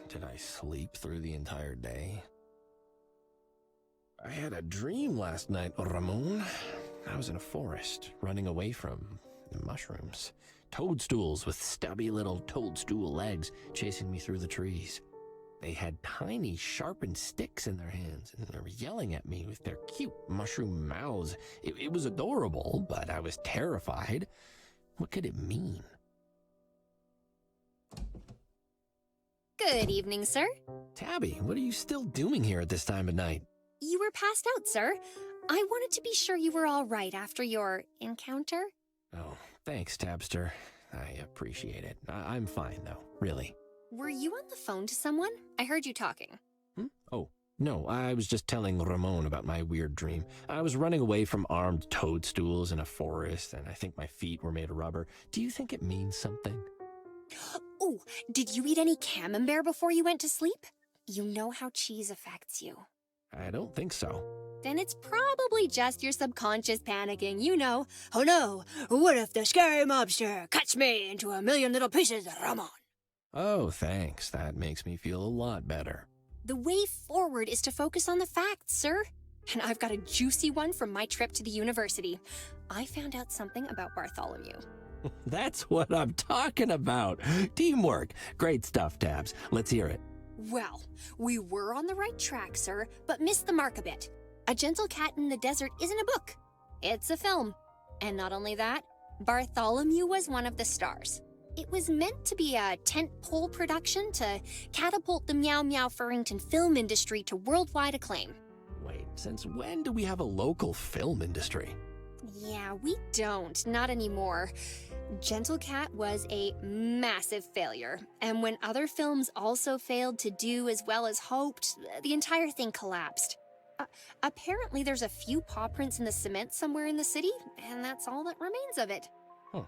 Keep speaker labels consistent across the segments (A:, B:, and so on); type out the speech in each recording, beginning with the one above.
A: Did I sleep through the entire day? I had a dream last night, Ramon. I was in a forest, running away from mushrooms. Toadstools with stubby little toadstool legs chasing me through the trees. They had tiny, sharpened sticks in their hands, and they were yelling at me with their cute mushroom mouths. It was adorable, but I was terrified. What could it mean?
B: Good evening, sir.
A: Tabby, what are you still doing here at this time of night?
B: You were passed out, sir. I wanted to be sure you were all right after your encounter.
A: Oh, thanks, Tabster. I appreciate it. I'm fine, though, really.
B: Were you on the phone to someone? I heard you talking.
A: Oh, no, I was just telling Ramon about my weird dream. I was running away from armed toadstools in a forest, and I think my feet were made of rubber. Do you think it means something?
B: Oh, did you eat any camembert before you went to sleep? You know how cheese affects you.
A: I don't think so.
B: Then it's probably just your subconscious panicking, you know. Oh no, what if the scary mobster cuts me into a million little pieces, Ramon?
A: Oh, thanks. That makes me feel a lot better.
B: The way forward is to focus on the facts, sir. And I've got a juicy one from my trip to the university. I found out something about Bartholomew.
A: That's what I'm talking about. Teamwork. Great stuff, Tabs. Let's hear it.
B: Well, we were on the right track, sir, but missed the mark a bit. A Gentle Cat in the Desert isn't a book. It's a film. And not only that, Bartholomew was one of the stars. It was meant to be a tentpole production to catapult the Meow Meow Furrington film industry to worldwide acclaim.
A: Wait, since when do we have a local film industry?
B: Yeah, we don't. Not anymore. Gentle Cat was a massive failure, and when other films also failed to do as well as hoped, the entire thing collapsed. Apparently there's a few paw prints in the cement somewhere in the city, and that's all that remains of it.
A: Huh.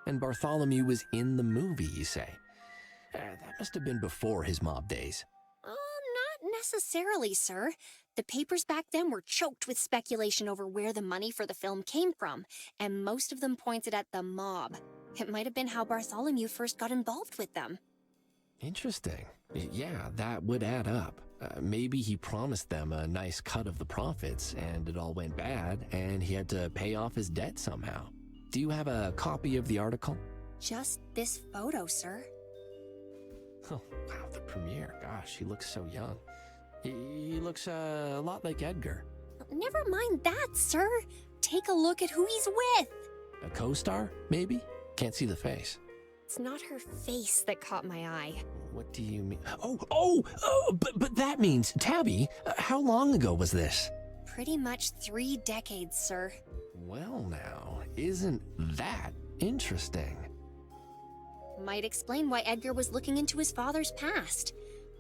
A: And Bartholomew was in the movie, you say? That must have been before his mob days.
B: Not necessarily, sir. The papers back then were choked with speculation over where the money for the film came from, and most of them pointed at the mob. It might have been how Bartholomew first got involved with them.
A: Interesting. Yeah, that would add up. Maybe he promised them a nice cut of the profits, and it all went bad, and he had to pay off his debt somehow. Do you have a copy of the article?
B: Just this photo, sir.
A: Oh, wow, the premiere. Gosh, he looks so young. He looks a lot like Edgar.
B: Never mind that, sir. Take a look at who he's with.
A: A co-star, maybe? Can't see the face.
B: It's not her face that caught my eye.
A: What do you mean? But that means, Tabby, how long ago was this?
B: Pretty much 3 decades, sir.
A: Well now, isn't that interesting?
B: Might explain why Edgar was looking into his father's past.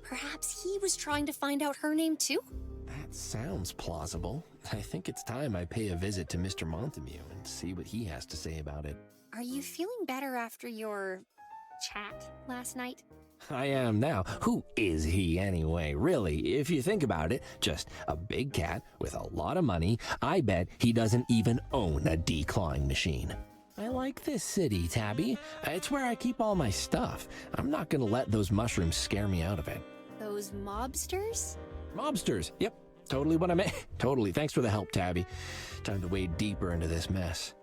B: Perhaps he was trying to find out her name too?
A: That sounds plausible. I think it's time I pay a visit to Mr. Montague and see what he has to say about it.
B: Are you feeling better after your chat last night?
A: I am now. Who is he anyway? Really, if you think about it, just a big cat with a lot of money. I bet he doesn't even own a declawing machine. I like this city, Tabby. It's where I keep all my stuff. I'm not gonna let those mushrooms scare me out of it.
B: Those mobsters?
A: Mobsters, yep. Totally what I meant. Totally. Thanks for the help, Tabby. Time to wade deeper into this mess.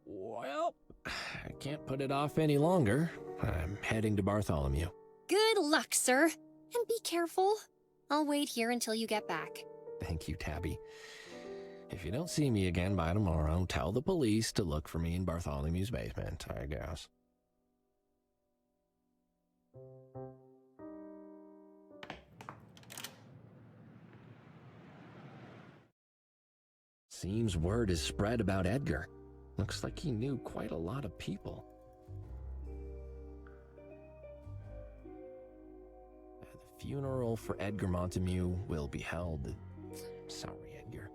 A: Well, I can't put it off any longer. I'm heading to Bartholomew.
B: Good luck, sir. And be careful. I'll wait here until you get back.
A: Thank you, Tabby. If you don't see me again by tomorrow, tell the police to look for me in Bartholomew's basement, I guess. Seems word is spread about Edgar. Looks like he knew quite a lot of people. The funeral for Edgar Montague will be held. Sorry, Edgar.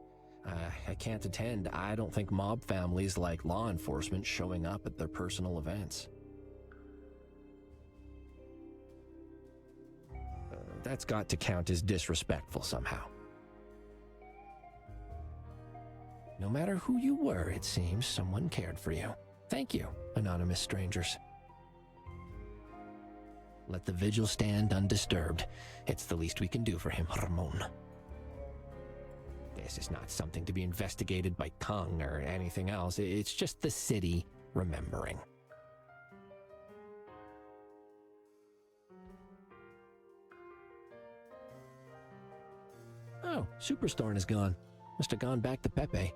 A: I can't attend. I don't think mob families like law enforcement showing up at their personal events. That's got to count as disrespectful somehow. No matter who you were, it seems someone cared for you. Thank you, anonymous strangers. Let the vigil stand undisturbed. It's the least we can do for him, Ramon. This is not something to be investigated by Kung or anything else. It's just the city remembering. Oh, Superstorm is gone. Must have gone back to Pepe.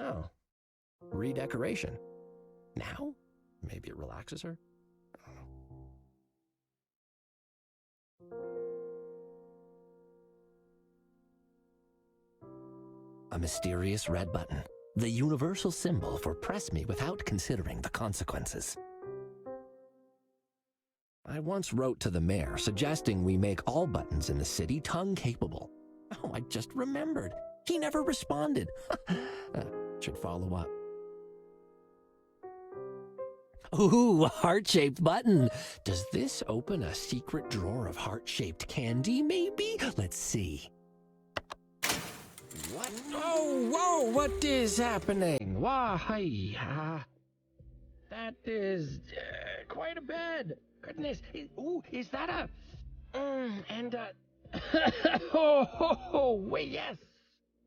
A: Oh, redecoration. Now? Maybe it relaxes her? A mysterious red button. The universal symbol for press me without considering the consequences. I once wrote to the mayor suggesting we make all buttons in the city tongue-capable. Oh, I just remembered. He never responded. Should follow up. Ooh, a heart-shaped button. Does this open a secret drawer of heart-shaped candy, maybe? Let's see. What? Oh, whoa, what is happening? Why, that is quite a bed. Goodness. Ooh, is that a... wait, yes.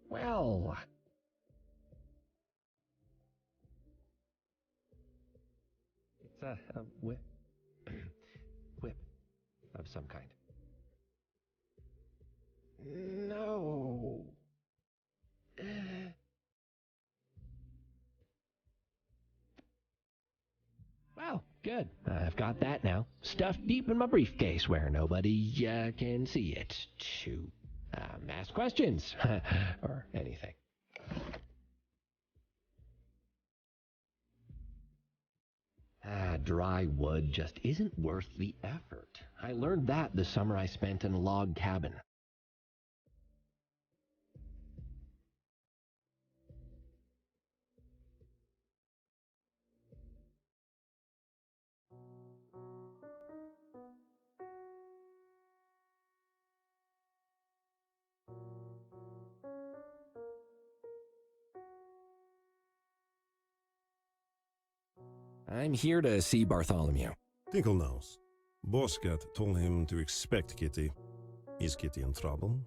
A: Well... It's a whip. Whip of some kind. No. Well, good. I've got that now. Stuffed deep in my briefcase where nobody can see it. To ask questions. Or anything. Dry wood just isn't worth the effort. I learned that the summer I spent in a log cabin. I'm here to see Bartholomew.
C: Tinkle knows. Boss Cat told him to expect Kitty. Is Kitty in trouble?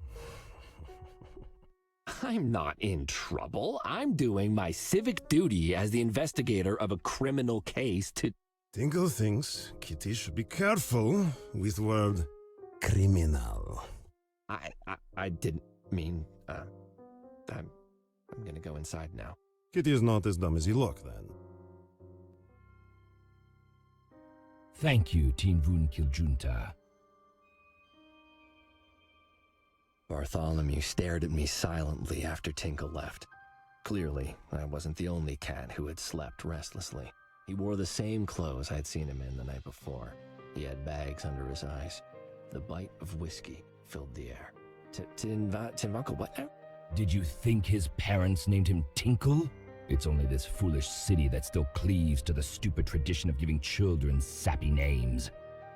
A: I'm not in trouble. I'm doing my civic duty as the investigator of a criminal case to...
C: Tinkle thinks Kitty should be careful with word criminal.
A: I didn't mean... I'm gonna go inside now.
C: Kitty is not as dumb as you look, then.
D: Thank you, Tinvun Kiljunta.
A: Bartholomew stared at me silently after Tinkle left. Clearly, I wasn't the only cat who had slept restlessly. He wore the same clothes I'd seen him in the night before. He had bags under his eyes. The bite of whiskey filled the air. Tinvunkel, what now?
D: Did you think his parents named him Tinkle? It's only this foolish city that still cleaves to the stupid tradition of giving children sappy names.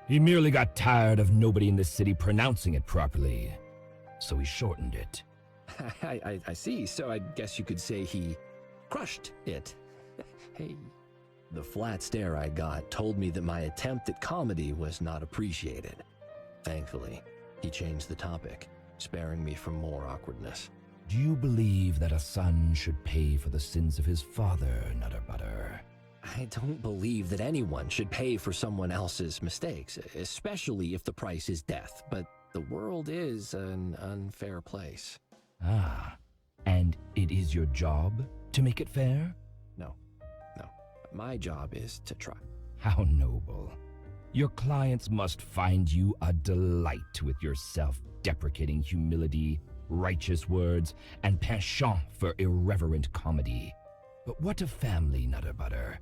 D: He merely got tired of nobody in the city pronouncing it properly, so he shortened it.
A: I see, so I guess you could say he crushed it. Hey. The flat stare I got told me that my attempt at comedy was not appreciated. Thankfully, he changed the topic, sparing me from more awkwardness.
D: Do you believe that a son should pay for the sins of his father, Nutter Butter?
A: I don't believe that anyone should pay for someone else's mistakes, especially if the price is death, but The world is an unfair place.
D: Ah, and it is your job to make it fair?
A: No. My job is to try.
D: How noble. Your clients must find you a delight with your self-deprecating humility, righteous words, and penchant for irreverent comedy. But what of family, Nutter Butter?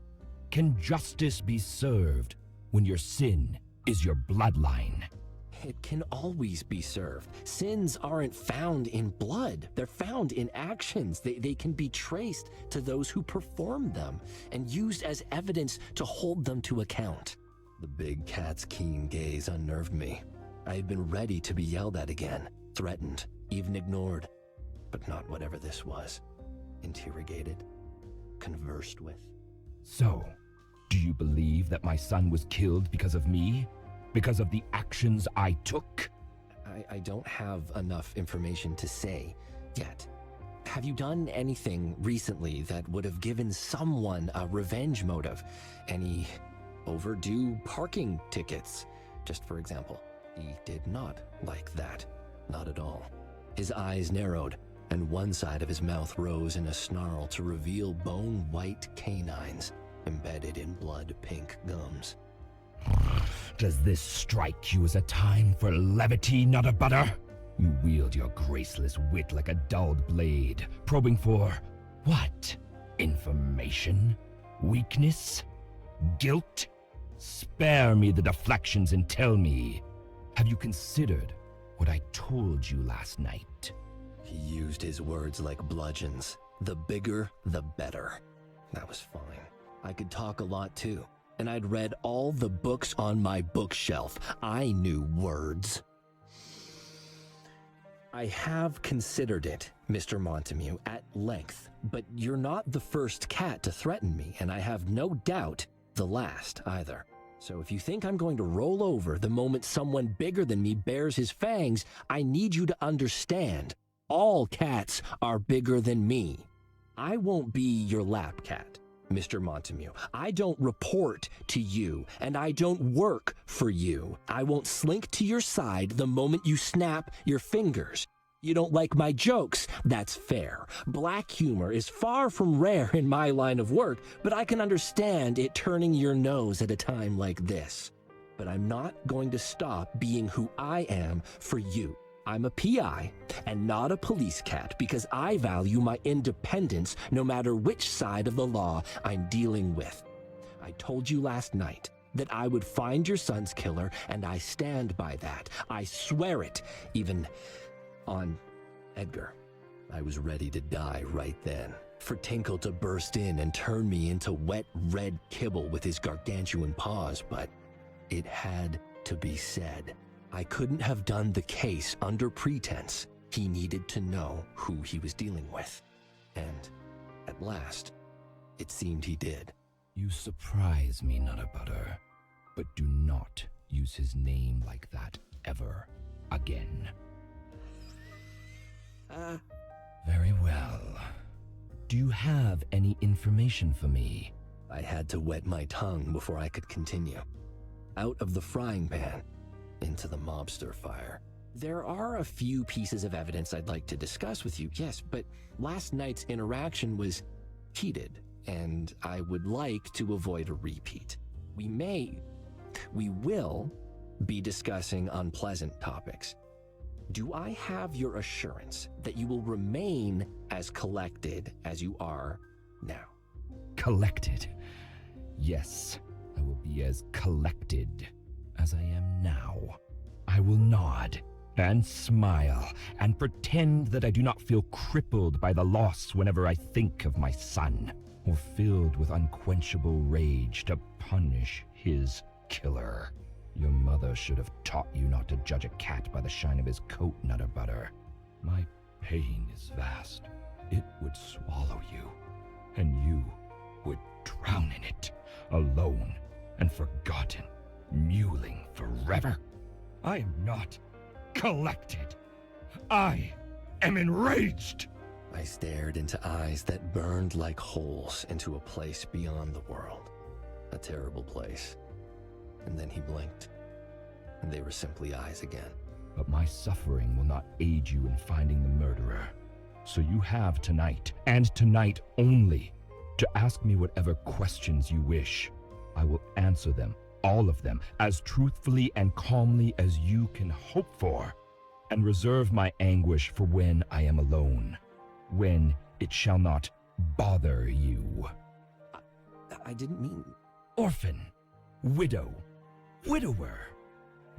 D: Can justice be served when your sin is your bloodline?
A: It can always be served. Sins aren't found in blood. They're found in actions. They can be traced to those who performed them and used as evidence to hold them to account. The big cat's keen gaze unnerved me. I had been ready to be yelled at again, threatened, even ignored. But not whatever this was. Interrogated, conversed with.
D: So, do you believe that my son was killed because of me? Because of the actions I took?
A: I don't have enough information to say yet. Have you done anything recently that would have given someone a revenge motive? Any overdue parking tickets, just for example? He did not like that. Not at all. His eyes narrowed, and one side of his mouth rose in a snarl to reveal bone-white canines embedded in blood-pink gums.
D: Does this strike you as a time for levity, Nutter Butter? You wield your graceless wit like a dulled blade, probing for what? Information? Weakness? Guilt? Spare me the deflections and tell me, have you considered what I told you last night?
A: He used his words like bludgeons. The bigger, the better. That was fine. I could talk a lot too, and I'd read all the books on my bookshelf. I knew words. I have considered it, Mr. Montague, at length, but you're not the first cat to threaten me, and I have no doubt the last either. So if you think I'm going to roll over the moment someone bigger than me bares his fangs, I need you to understand, all cats are bigger than me. I won't be your lap cat, Mr. Montague. I don't report to you, and I don't work for you. I won't slink to your side the moment you snap your fingers. You don't like my jokes, that's fair. Black humor is far from rare in my line of work, but I can understand it turning your nose at a time like this. But I'm not going to stop being who I am for you. I'm a PI and not a police cat because I value my independence no matter which side of the law I'm dealing with. I told you last night that I would find your son's killer, and I stand by that. I swear it, even on Edgar. I was ready to die right then, for Tinkle to burst in and turn me into wet red kibble with his gargantuan paws, but it had to be said. I couldn't have done the case under pretense. He needed to know who he was dealing with. And at last, it seemed he did.
D: You surprise me, Nutter Butter, but do not use his name like that ever again. Very well. Do you have any information for me?
A: I had to wet my tongue before I could continue. Out of the frying pan, into the mobster fire. There are a few pieces of evidence I'd like to discuss with you, yes, but last night's interaction was heated, and I would like to avoid a repeat. We will be discussing unpleasant topics. Do I have your assurance that you will remain as collected as you are now?
D: Collected? Yes, I will be as collected as I am now. I will nod and smile and pretend that I do not feel crippled by the loss whenever I think of my son, or filled with unquenchable rage to punish his killer. Your mother should have taught you not to judge a cat by the shine of his coat, Nutter Butter. My pain is vast. It would swallow you, and you would drown in it, alone and forgotten, mewling forever. I am not collected. I am enraged.
A: I stared into eyes that burned like holes into a place beyond the world. A terrible place. And then he blinked, and they were simply eyes again.
D: But my suffering will not aid you in finding the murderer. So you have tonight, and tonight only, to ask me whatever questions you wish. I will answer them, all of them, as truthfully and calmly as you can hope for, and reserve my anguish for when I am alone, when it shall not bother you.
A: I didn't mean...
D: Orphan, widow, widower.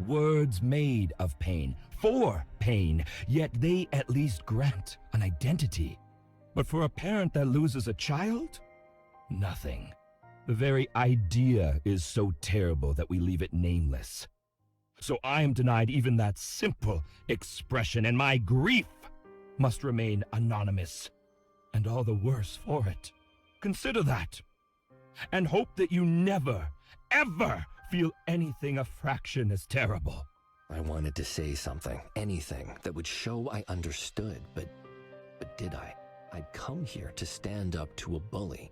D: Words made of pain, for pain, yet they at least grant an identity. But for a parent that loses a child, nothing. The very idea is so terrible that we leave it nameless. So I am denied even that simple expression, and my grief must remain anonymous, and all the worse for it. Consider that, and hope that you never, ever feel anything a fraction as terrible.
A: I wanted to say something, anything, that would show I understood, but did I? I'd come here to stand up to a bully,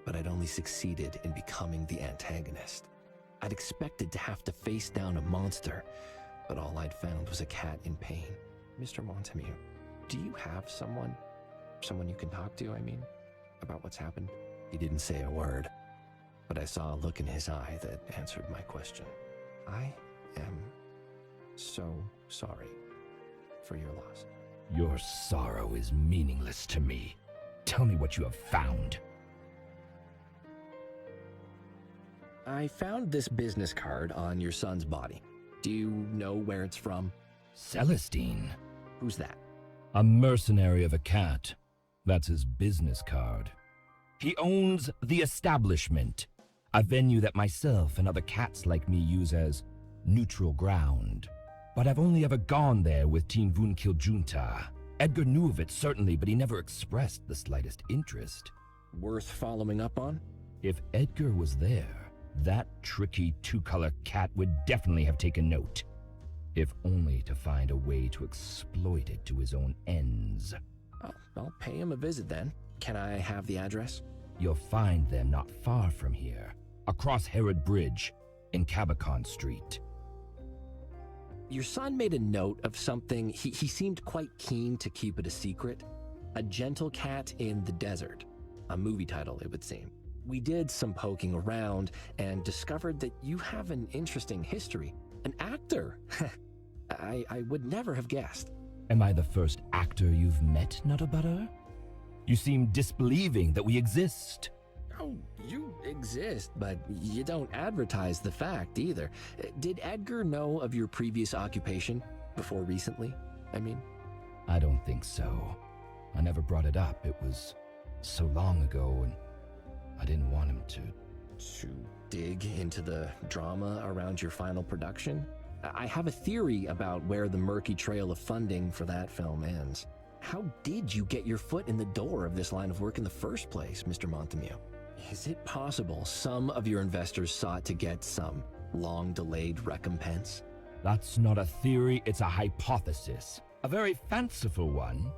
A: but I'd only succeeded in becoming the antagonist. I'd expected to have to face down a monster, but all I'd found was a cat in pain. Mr. Montemute, do you have someone you can talk to, about what's happened? He didn't say a word, but I saw a look in his eye that answered my question. I am so sorry for your loss.
D: Your sorrow is meaningless to me. Tell me what you have found.
A: I found this business card on your son's body. Do you know where it's from?
D: Celestine?
A: Who's that?
D: A mercenary of a cat. That's his business card. He owns The Establishment, a venue that myself and other cats like me use as neutral ground. But I've only ever gone there with Teen Vunkil Junta. Edgar knew of it, certainly, but he never expressed the slightest interest.
A: Worth following up on?
D: If Edgar was there, that tricky two-color cat would definitely have taken note. If only to find a way to exploit it to his own ends.
A: I'll pay him a visit then. Can I have the address?
D: You'll find them not far from here, across Herod Bridge, in Cabacon Street.
A: Your son made a note of something. He seemed quite keen to keep it a secret. A Gentle Cat in the Desert. A movie title, it would seem. We did some poking around and discovered that you have an interesting history. An actor. I would never have guessed.
D: Am I the first actor you've met, Nuttabutter? You seem disbelieving that we exist.
A: Oh, you exist, but you don't advertise the fact either. Did Edgar know of your previous occupation before recently?
D: I don't think so. I never brought it up. It was so long ago, and I didn't want him to
A: dig into the drama around your final production? I have a theory about where the murky trail of funding for that film ends. How did you get your foot in the door of this line of work in the first place, Mr. Montemute? Is it possible some of your investors sought to get some long-delayed recompense?
D: That's not a theory, it's a hypothesis. A very fanciful one.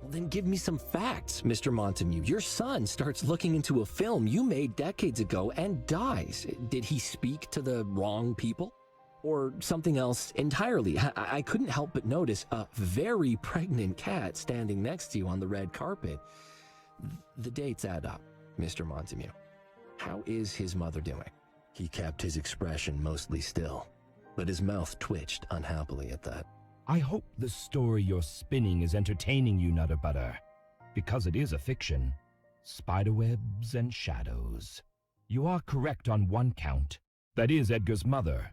A: Well, then give me some facts, Mr. Montemute. Your son starts looking into a film you made decades ago and dies. Did he speak to the wrong people? Or something else entirely? I couldn't help but notice a very pregnant cat standing next to you on the red carpet. The dates add up, Mr. Montemute. How is his mother doing? He kept his expression mostly still, but his mouth twitched unhappily at that.
D: I hope the story you're spinning is entertaining you, Nuttabutter, because it is a fiction. Spiderwebs and shadows. You are correct on one count. That is Edgar's mother.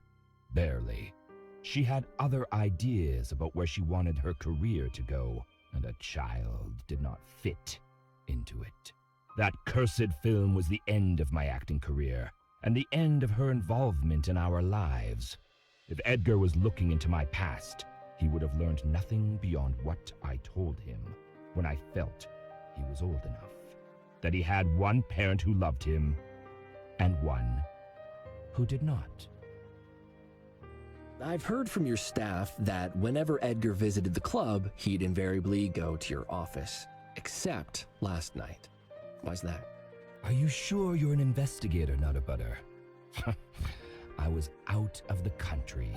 D: Barely. She had other ideas about where she wanted her career to go, and a child did not fit into it. That cursed film was the end of my acting career, and the end of her involvement in our lives. If Edgar was looking into my past, he would have learned nothing beyond what I told him when I felt he was old enough. That he had one parent who loved him, and one who did not.
A: I've heard from your staff that whenever Edgar visited the club, he'd invariably go to your office. Except last night. Why's that?
D: Are you sure you're an investigator, Nuttabutter? I was out of the country.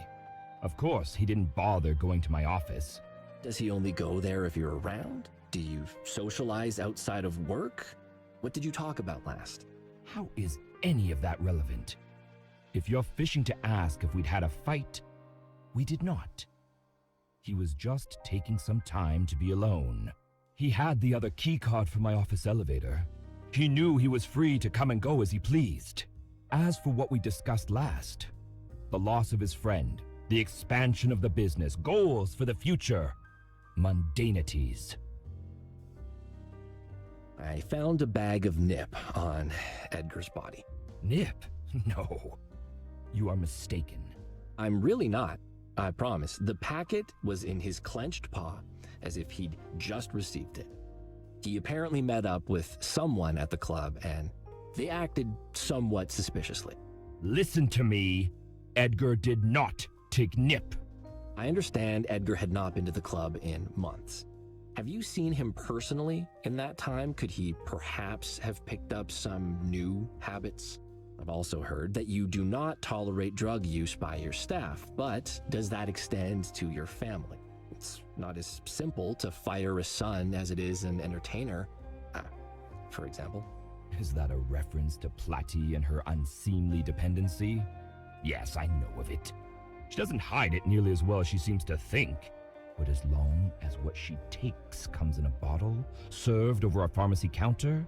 D: Of course, he didn't bother going to my office.
A: Does he only go there if you're around? Do you socialize outside of work? What did you talk about last?
D: How is any of that relevant? If you're fishing to ask if we'd had a fight, we did not. He was just taking some time to be alone. He had the other keycard for my office elevator. He knew he was free to come and go as he pleased. As for what we discussed last, the loss of his friend, the expansion of the business, goals for the future, mundanities.
A: I found a bag of nip on Edgar's body.
D: Nip? No. You are mistaken.
A: I'm really not, I promise. The packet was in his clenched paw, as if he'd just received it. He apparently met up with someone at the club, and they acted somewhat suspiciously.
D: Listen to me. Edgar did not take nip.
A: I understand Edgar had not been to the club in months. Have you seen him personally in that time? Could he perhaps have picked up some new habits? I've also heard that you do not tolerate drug use by your staff, but does that extend to your family? It's not as simple to fire a son as it is an entertainer, for example.
D: Is that a reference to Platy and her unseemly dependency? Yes, I know of it. She doesn't hide it nearly as well as she seems to think. But as long as what she takes comes in a bottle, served over a pharmacy counter,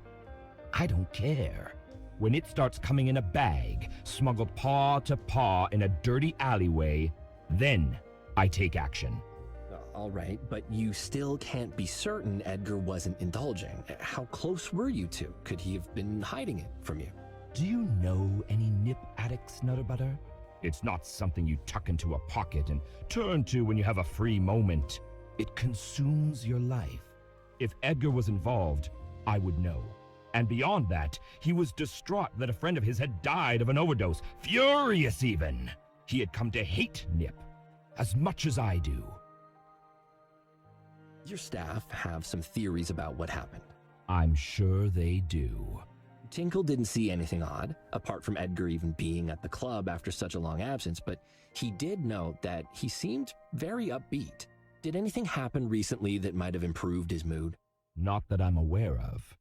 D: I don't care. When it starts coming in a bag, smuggled paw to paw in a dirty alleyway, then I take action.
A: All right, but you still can't be certain Edgar wasn't indulging. How close were you two? Could he have been hiding it from you?
D: Do you know any nip addicts, Nutterbutter? It's not something you tuck into a pocket and turn to when you have a free moment. It consumes your life. If Edgar was involved, I would know. And beyond that, he was distraught that a friend of his had died of an overdose. Furious even. He had come to hate nip as much as I do.
A: Your staff have some theories about what happened.
D: I'm sure they do.
A: Tinkle didn't see anything odd, apart from Edgar even being at the club after such a long absence, but he did note that he seemed very upbeat. Did anything happen recently that might have improved his mood?
D: Not that I'm aware of,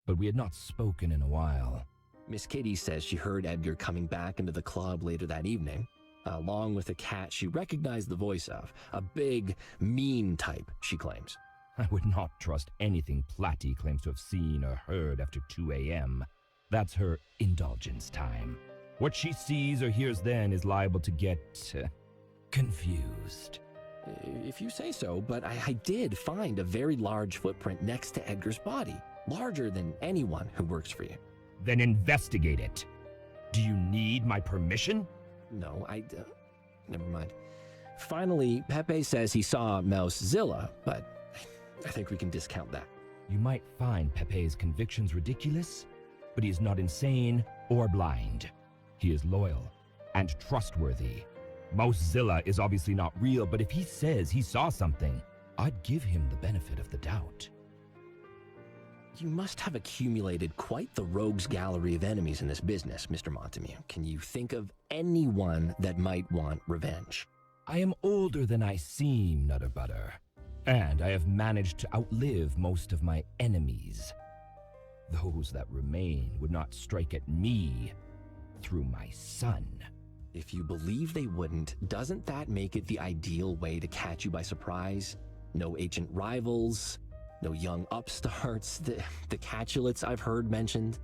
D: but we had not spoken in a while.
A: Miss Kitty says she heard Edgar coming back into the club later that evening, along with a cat she recognized the voice of, a big, mean type, she claims.
D: I would not trust anything Platy claims to have seen or heard after 2 a.m. That's her indulgence time. What she sees or hears then is liable to get confused.
A: If you say so, but I did find a very large footprint next to Edgar's body, larger than anyone who works for you.
D: Then investigate it. Do you need my permission?
A: No, never mind. Finally, Pepe says he saw Mousezilla, but I think we can discount that.
D: You might find Pepe's convictions ridiculous, but he is not insane or blind. He is loyal and trustworthy. Mousezilla is obviously not real, but if he says he saw something, I'd give him the benefit of the doubt.
A: You must have accumulated quite the rogues gallery of enemies in this business, Mr. Montemute. Can you think of anyone that might want revenge?
D: I am older than I seem, Nutterbutter. And I have managed to outlive most of my enemies. Those that remain would not strike at me through my son.
A: If you believe they wouldn't, doesn't that make it the ideal way to catch you by surprise? No ancient rivals, no young upstarts, the catulets I've heard mentioned.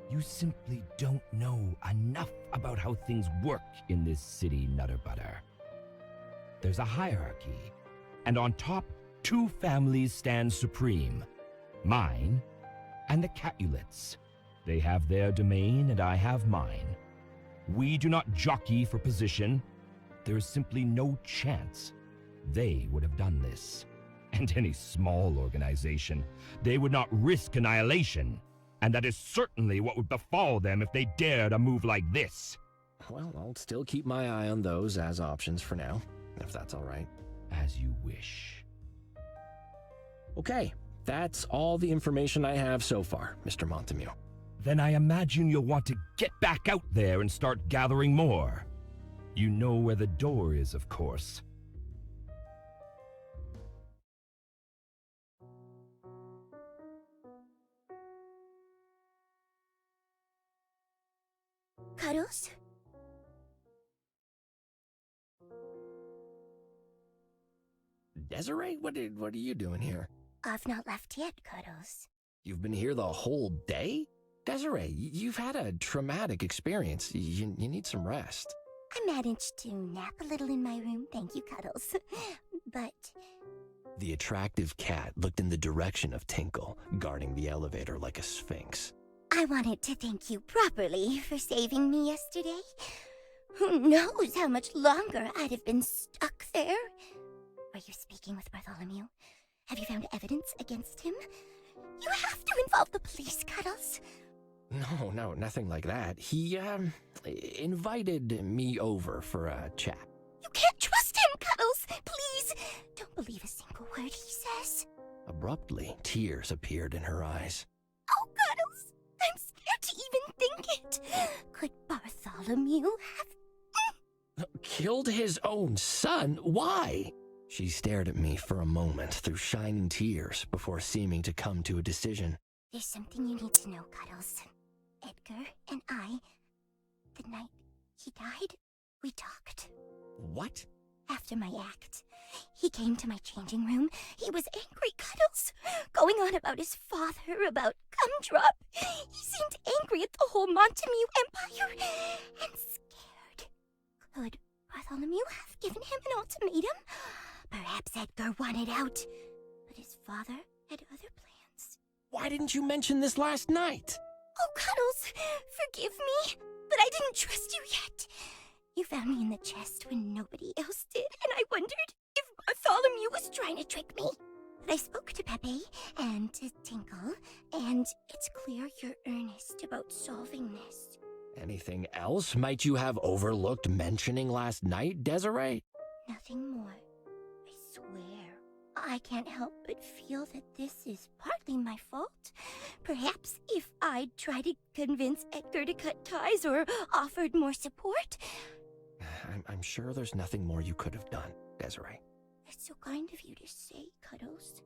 D: You simply don't know enough about how things work in this city, Nutterbutter. There's a hierarchy. And on top, 2 families stand supreme. Mine and the Catulets. They have their domain and I have mine. We do not jockey for position. There is simply no chance they would have done this. And any small organization, they would not risk annihilation. And that is certainly what would befall them if they dared a move like this.
A: Well, I'll still keep my eye on those as options for now, if that's all right.
D: As you wish.
A: Okay, that's all the information I have so far, Mr.
D: Then I imagine you'll want to get back out there and start gathering more. You know where the door is, of course.
E: Cuddles?
A: Desiree, what are you doing here?
E: I've not left yet, Cuddles.
A: You've been here the whole day? Desiree, you've had a traumatic experience. You need some rest.
E: I managed to nap a little in my room, thank you, Cuddles. But
A: The attractive cat looked in the direction of Tinkle, guarding the elevator like a sphinx.
E: I wanted to thank you properly for saving me yesterday. Who knows how much longer I'd have been stuck there? Were you speaking with Bartholomew? Have you found evidence against him? You have to involve the police, Cuddles.
A: No, nothing like that. He, invited me over for a chat.
E: You can't trust him, Cuddles! Please, don't believe a single word he says.
A: Abruptly, tears appeared in her eyes.
E: Oh, Cuddles, I'm scared to even think it. Could Bartholomew have...
A: Killed his own son? Why? She stared at me for a moment through shining tears before seeming to come to a decision.
E: There's something you need to know, Cuddles. Edgar and I, the night he died, we talked.
A: What?
E: After my act, he came to my changing room. He was angry, Cuddles, going on about his father, about Gumdrop. He seemed angry at the whole Montemute Empire and scared. Could Bartholomew have given him an ultimatum? Perhaps Edgar wanted out, but his father had other plans.
A: Why didn't you mention this last night?
E: Oh, Cuddles, forgive me, but I didn't trust you yet. You found me in the chest when nobody else did, and I wondered if Bartholomew was trying to trick me. But I spoke to Pepe and to Tinkle, and it's clear you're earnest about solving this.
A: Anything else might you have overlooked mentioning last night, Desiree?
E: Nothing more. I swear. I can't help but feel that this is partly my fault. Perhaps if I'd tried to convince Edgar to cut ties or offered more support.
A: I'm sure there's nothing more you could have done, Desiree.
E: It's so kind of you to say, Cuddles.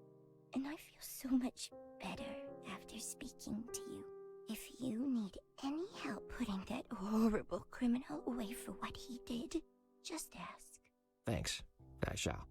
E: And I feel so much better after speaking to you. If you need any help putting that horrible criminal away for what he did, just ask.
A: Thanks. I shall.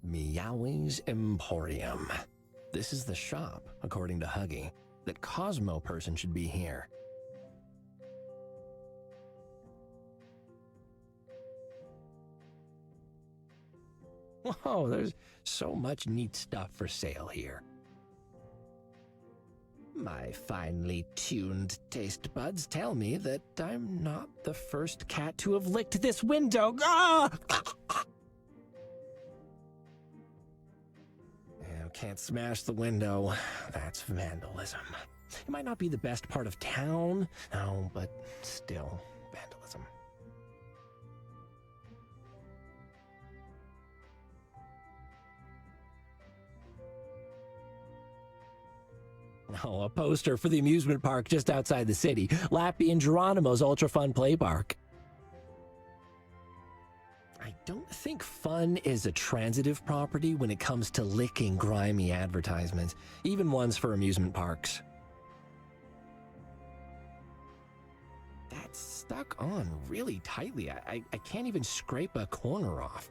A: Meowing's Emporium. This is the shop, according to Huggy. That Cosmo person should be here. Whoa, there's so much neat stuff for sale here. My finely tuned taste buds tell me that I'm not the first cat to have licked this window. Ah! Can't smash the window. That's vandalism. It might not be the best part of town, no, but still vandalism. Oh, a poster for the amusement park just outside the city. Lappy and Geronimo's Ultra Fun Play Park. I don't think fun is a transitive property when it comes to licking grimy advertisements, even ones for amusement parks. That's stuck on really tightly. I can't even scrape a corner off.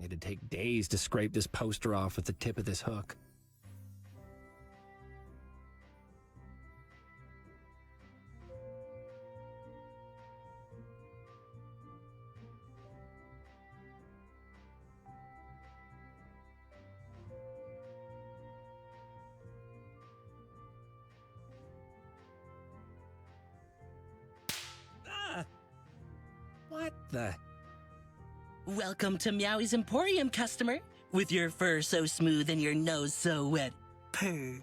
A: It'd take days to scrape this poster off with the tip of this hook. the...
F: Welcome to Meowie's Emporium, customer. With your fur so smooth and your nose so wet. Purr.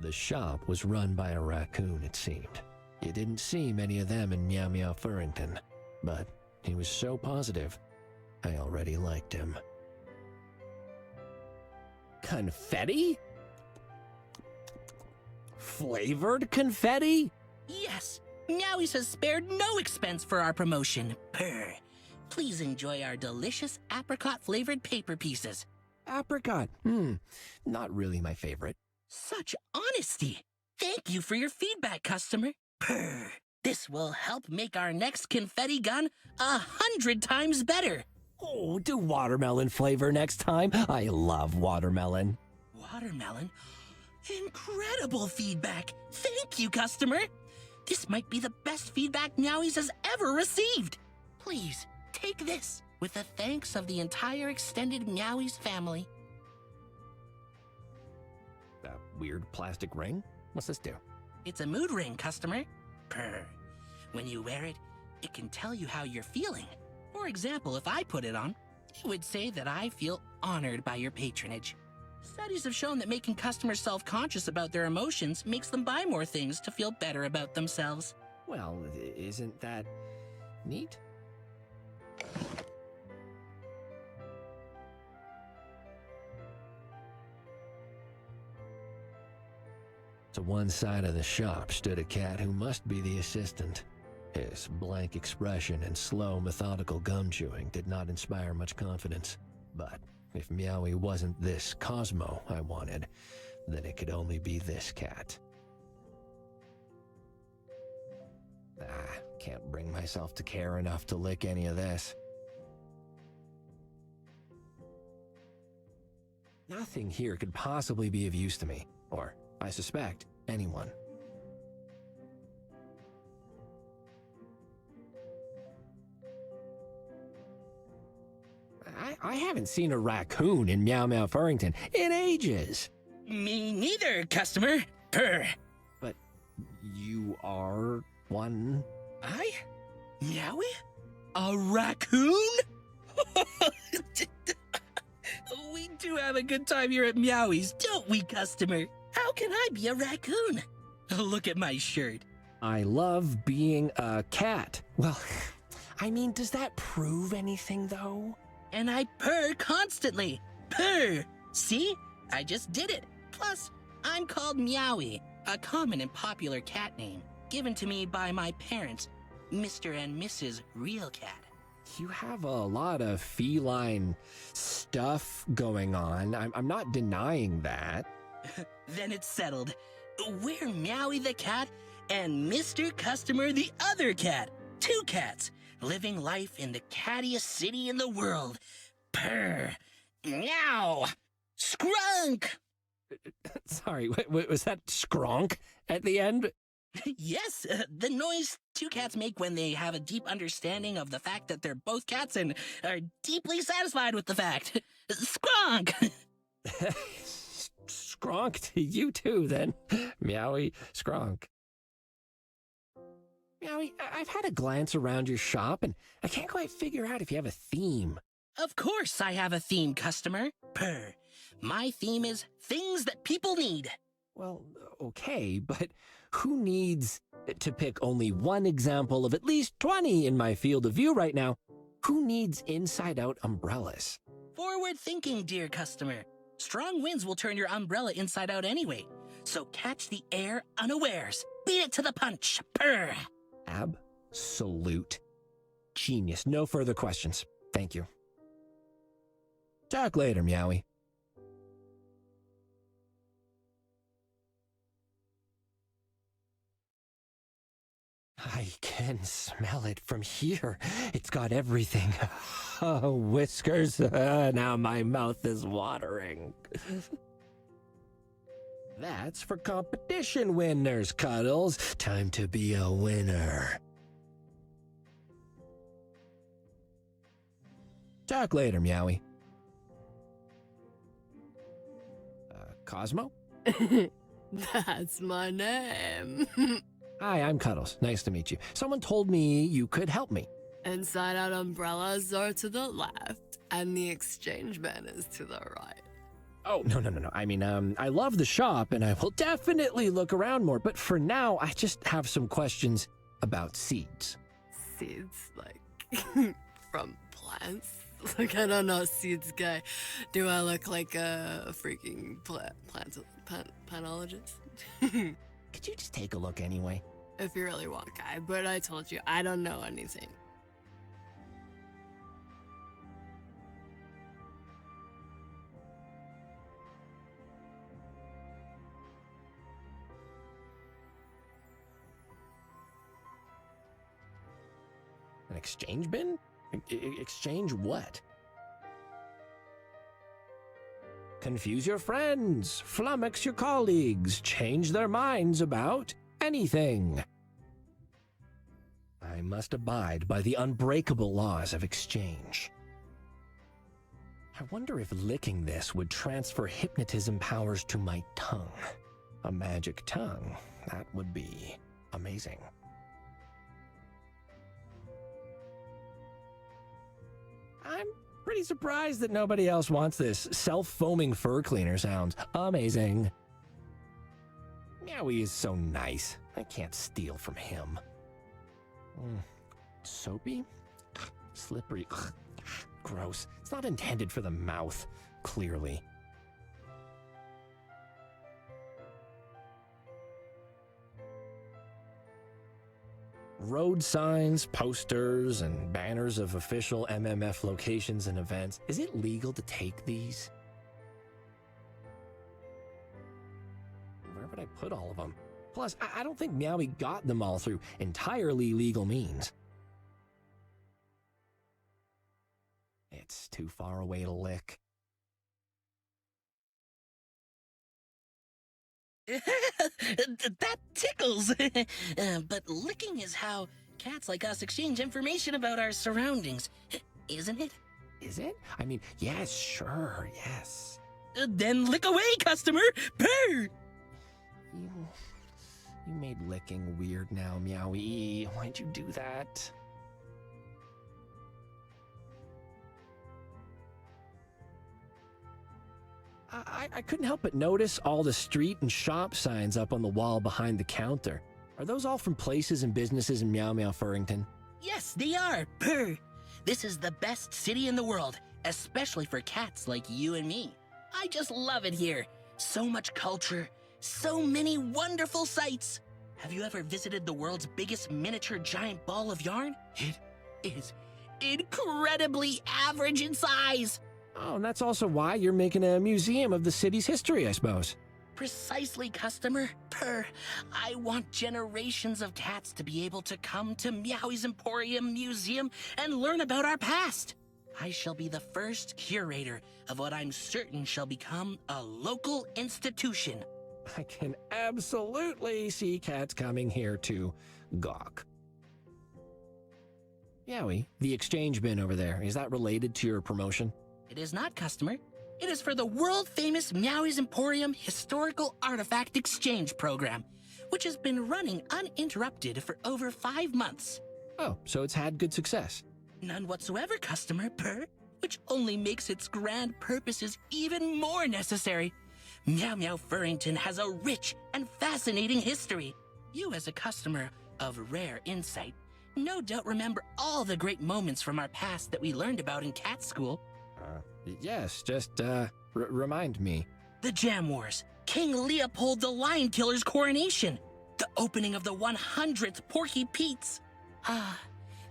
A: The shop was run by a raccoon, it seemed. You didn't see many of them in Meow Meow Furrington, but he was so positive, I already liked him. Confetti? Flavored confetti?
F: Yes, Meowies has spared no expense for our promotion. Purr. Please enjoy our delicious apricot-flavored paper pieces.
A: Apricot? Not really my favorite.
F: Such honesty. Thank you for your feedback, customer. Purr. This will help make our next confetti gun 100 times better.
A: Oh, do watermelon flavor next time. I love watermelon.
F: Watermelon? Incredible feedback. Thank you, customer. This might be the best feedback Meowies has ever received. Please, take this with the thanks of the entire extended Meowies family.
A: That weird plastic ring? What's this do?
F: It's a mood ring, customer. Purr. When you wear it, it can tell you how you're feeling. For example, if I put it on, it would say that I feel honored by your patronage. Studies have shown that making customers self-conscious about their emotions makes them buy more things to feel better about themselves.
A: Well, isn't that neat? To one side of the shop stood a cat who must be the assistant. His blank expression and slow, methodical gum chewing did not inspire much confidence. But if Meowie wasn't this Cosmo I wanted, then it could only be this cat. Can't bring myself to care enough to lick any of this. Nothing here could possibly be of use to me, or, I suspect, anyone. I haven't seen a raccoon in Meow Meow Furrington in ages.
F: Me neither, customer. Purr.
A: But you are one?
F: I? Meowie? A raccoon? We do have a good time here at Meowies, don't we, customer? How can I be a raccoon? Look at my shirt.
A: I love being a cat. Well, I mean, does that prove anything, though?
F: And I purr constantly. Purr! See? I just did it. Plus, I'm called Meowie, a common and popular cat name, given to me by my parents, Mr. and Mrs. Real Cat.
A: You have a lot of feline stuff going on. I'm not denying that.
F: Then it's settled. We're Meowie the cat and Mr. Customer the other cat. Two cats, living life in the cattiest city in the world. Purr. Meow. Scrunk.
A: Sorry, was that skronk at the end?
F: Yes, the noise two cats make when they have a deep understanding of the fact that they're both cats and are deeply satisfied with the fact. Skronk!
A: Skronk to you too, then. Meowie, skronk. Meowie, I've had a glance around your shop, and I can't quite figure out if you have a theme.
F: Of course I have a theme, customer. Purr. My theme is things that people need.
A: Well, okay, but who needs, to pick only one example of at least 20 in my field of view right now, who needs inside-out umbrellas?
F: Forward thinking, dear customer. Strong winds will turn your umbrella inside out anyway. So catch the air unawares. Beat it to the punch. Purr.
A: Absolute genius. No further questions. Thank you. Talk later, Meowie. I can smell it from here. It's got everything. Oh, whiskers. Now my mouth is watering. That's for competition winners, Cuddles. Time to be a winner. Talk later, Meowie. Cosmo?
G: That's my name.
A: Hi, I'm Cuddles. Nice to meet you. Someone told me you could help me.
G: Inside-out umbrellas are to the left, and the exchange bin is to the right.
A: Oh, no. I mean, I love the shop, and I will definitely look around more, but for now, I just have some questions about seeds.
G: Seeds, like, from plants? Like, I don't know, seeds guy. Do I look like a freaking planologist?
A: Could you just take a look anyway?
G: If you really want, guy, but I told you, I don't know anything.
A: An exchange bin? Exchange what? Confuse your friends, flummox your colleagues, change their minds about anything. I must abide by the unbreakable laws of exchange. I wonder if licking this would transfer hypnotism powers to my tongue. A magic tongue, that would be amazing. I'm pretty surprised that nobody else wants this. Self-foaming fur cleaner sounds amazing. Meowie is so nice. I can't steal from him. Soapy? Slippery. Gross. It's not intended for the mouth, clearly. Road signs, posters, and banners of official MMF locations and events. Is it legal to take these? Where would I put all of them? Plus, I don't think Meowie got them all through entirely legal means. It's too far away to lick.
F: That tickles! But licking is how cats like us exchange information about our surroundings, isn't it?
A: Is it? I mean, yes, sure, yes.
F: Then lick away, customer! Purr!
A: You made licking weird now, Meowie. Why'd you do that? I couldn't help but notice all the street and shop signs up on the wall behind the counter. Are those all from places and businesses in Meow Meow Furrington?
F: Yes, they are. Purr! This is the best city in the world, especially for cats like you and me. I just love it here. So much culture, so many wonderful sights. Have you ever visited the world's biggest miniature giant ball of yarn? It is incredibly average in size.
A: Oh, and that's also why you're making a museum of the city's history, I suppose.
F: Precisely, customer. Purr. I want generations of cats to be able to come to Meowie's Emporium Museum and learn about our past. I shall be the first curator of what I'm certain shall become a local institution.
A: I can absolutely see cats coming here to gawk. Meowie, the exchange bin over there, is that related to your promotion?
F: It is not, customer. It is for the world-famous Meowie's Emporium Historical Artifact Exchange Program, which has been running uninterrupted for over 5 months.
A: Oh, so it's had good success.
F: None whatsoever, customer, purr, which only makes its grand purposes even more necessary. Meow Meow Furrington has a rich and fascinating history. You, as a customer of rare insight, no doubt remember all the great moments from our past that we learned about in cat school.
A: Yes, just, remind me.
F: The Jam Wars, King Leopold the Lion Killer's coronation, the opening of the 100th Porky Pete's.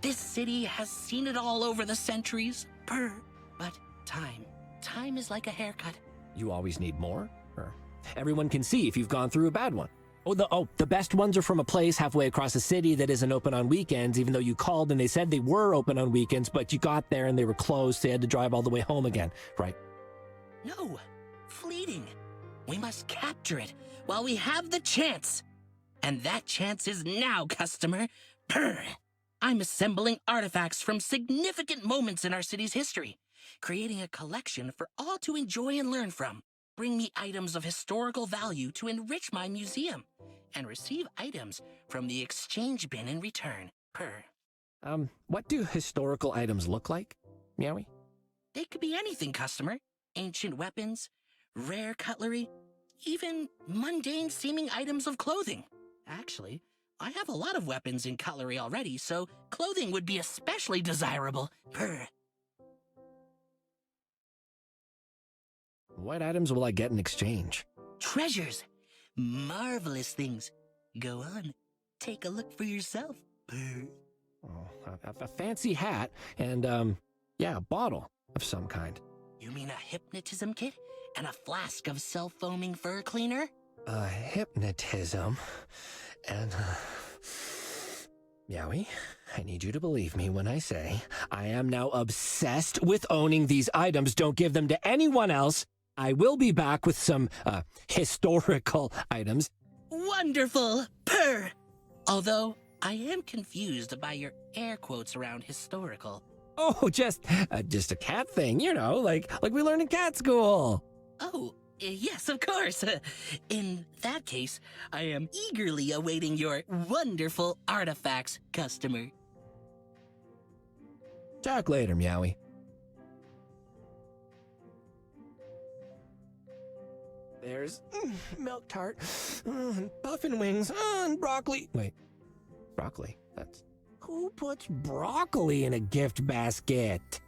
F: This city has seen it all over the centuries, purr. But time is like a haircut.
A: You always need more? Or everyone can see if you've gone through a bad one. The best ones are from a place halfway across the city that isn't open on weekends, even though you called and they said they were open on weekends, but you got there and they were closed, so you had to drive all the way home again, right?
F: No, fleeting. We must capture it while we have the chance. And that chance is now, customer. Purr. I'm assembling artifacts from significant moments in our city's history, creating a collection for all to enjoy and learn from. Bring me items of historical value to enrich my museum. and receive items from the exchange bin in return. Purr.
A: What do historical items look like, Meowie?
F: They could be anything, customer. Ancient weapons, rare cutlery, even mundane-seeming items of clothing. Actually, I have a lot of weapons and cutlery already, so clothing would be especially desirable. Purr.
A: What items will I get in exchange?
F: Treasures. Marvelous things. Go on. Take a look for yourself. Purr.
A: Oh, a fancy hat and, a bottle of some kind.
F: You mean a hypnotism kit and a flask of self-foaming fur cleaner?
A: A hypnotism and... Meowie, I need you to believe me when I say I am now obsessed with owning these items. Don't give them to anyone else. I will be back with some, historical items.
F: Wonderful! Purr! Although, I am confused by your air quotes around historical.
A: Oh, just a cat thing, you know, like we learned in cat school.
F: Oh, yes, of course. In that case, I am eagerly awaiting your wonderful artifacts, customer.
A: Talk later, Meowie. There's milk tart, puffin wings, and broccoli. Wait, broccoli? That's... Who puts broccoli in a gift basket?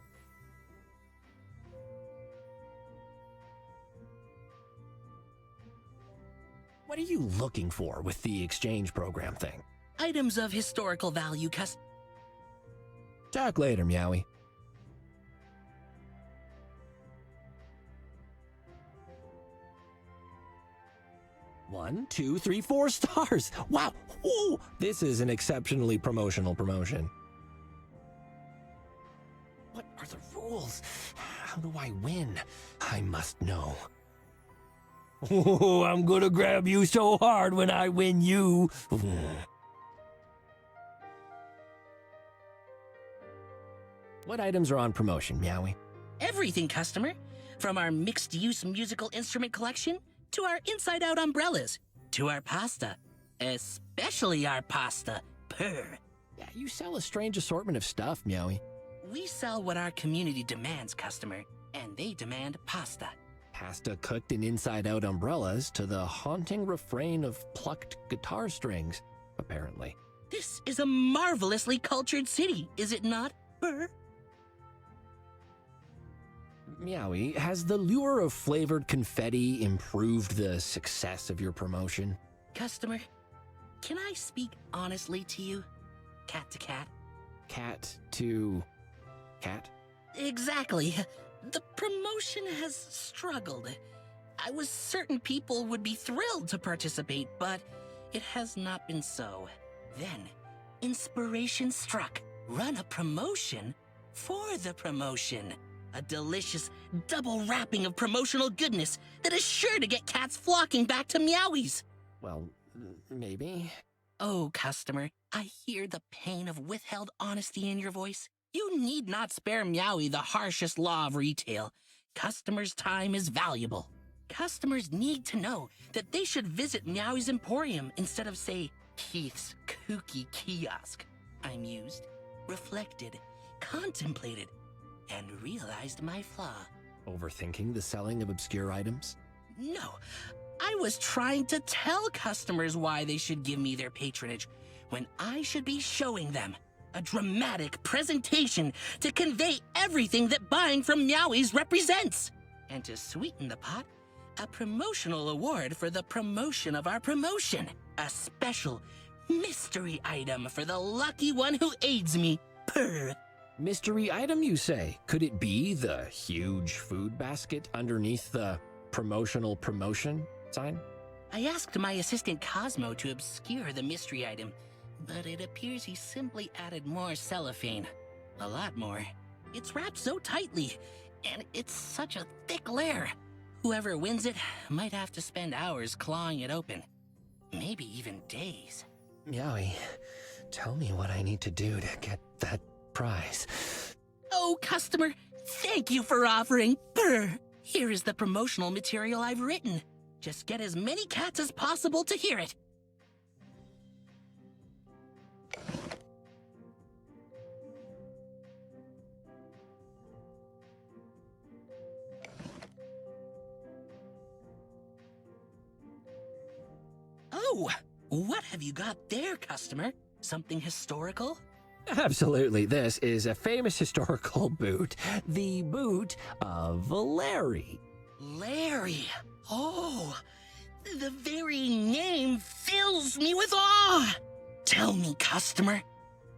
A: What are you looking for with the exchange program thing?
F: Items of historical value,
A: Talk later, Meowie. One, two, three, 4 stars. Wow. Ooh, this is an exceptionally promotional promotion. What are the rules? How do I win? I must know. Oh, I'm gonna grab you so hard when I win you. What items are on promotion, Meowie?
F: Everything, customer. From our mixed-use musical instrument collection, to our inside-out umbrellas, to our pasta. Especially our pasta. Purr.
A: Yeah, you sell a strange assortment of stuff, Meowie.
F: We sell what our community demands, customer, and they demand pasta.
A: Pasta cooked in inside-out umbrellas to the haunting refrain of plucked guitar strings, apparently.
F: This is a marvelously cultured city, is it not? Purr.
A: Meowie, has the lure of flavored confetti improved the success of your promotion?
F: Customer, can I speak honestly to you? Cat to cat?
A: Cat to... cat?
F: Exactly. The promotion has struggled. I was certain people would be thrilled to participate, but it has not been so. Then, inspiration struck. Run a promotion for the promotion. A delicious double wrapping of promotional goodness that is sure to get cats flocking back to Meowies.
A: Well, maybe.
F: Oh, customer, I hear the pain of withheld honesty in your voice. You need not spare Meowie the harshest law of retail. Customers' time is valuable. Customers need to know that they should visit Meowie's Emporium instead of, say, Keith's kooky kiosk. I mused, reflected, contemplated, and realized my flaw.
A: Overthinking the selling of obscure items?
F: No, I was trying to tell customers why they should give me their patronage when I should be showing them a dramatic presentation to convey everything that buying from Meowies represents. And to sweeten the pot, a promotional award for the promotion of our promotion. A special mystery item for the lucky one who aids me. Purr.
A: Mystery item, you say? Could it be the huge food basket underneath the promotional promotion sign?
F: I asked my assistant Cosmo to obscure the mystery item, but it appears he simply added more cellophane. A lot more. It's wrapped so tightly, and it's such a thick layer. Whoever wins it might have to spend hours clawing it open. Maybe even days.
A: Meowie, tell me what I need to do to get that prize.
F: Oh, customer, thank you for offering. Brr. Here is the promotional material I've written. Just get as many cats as possible to hear it. Whoa! What have you got there, customer? Something historical?
A: Absolutely, this is a famous historical boot. The boot of Larry.
F: Larry! Oh, the very name fills me with awe! Tell me, customer,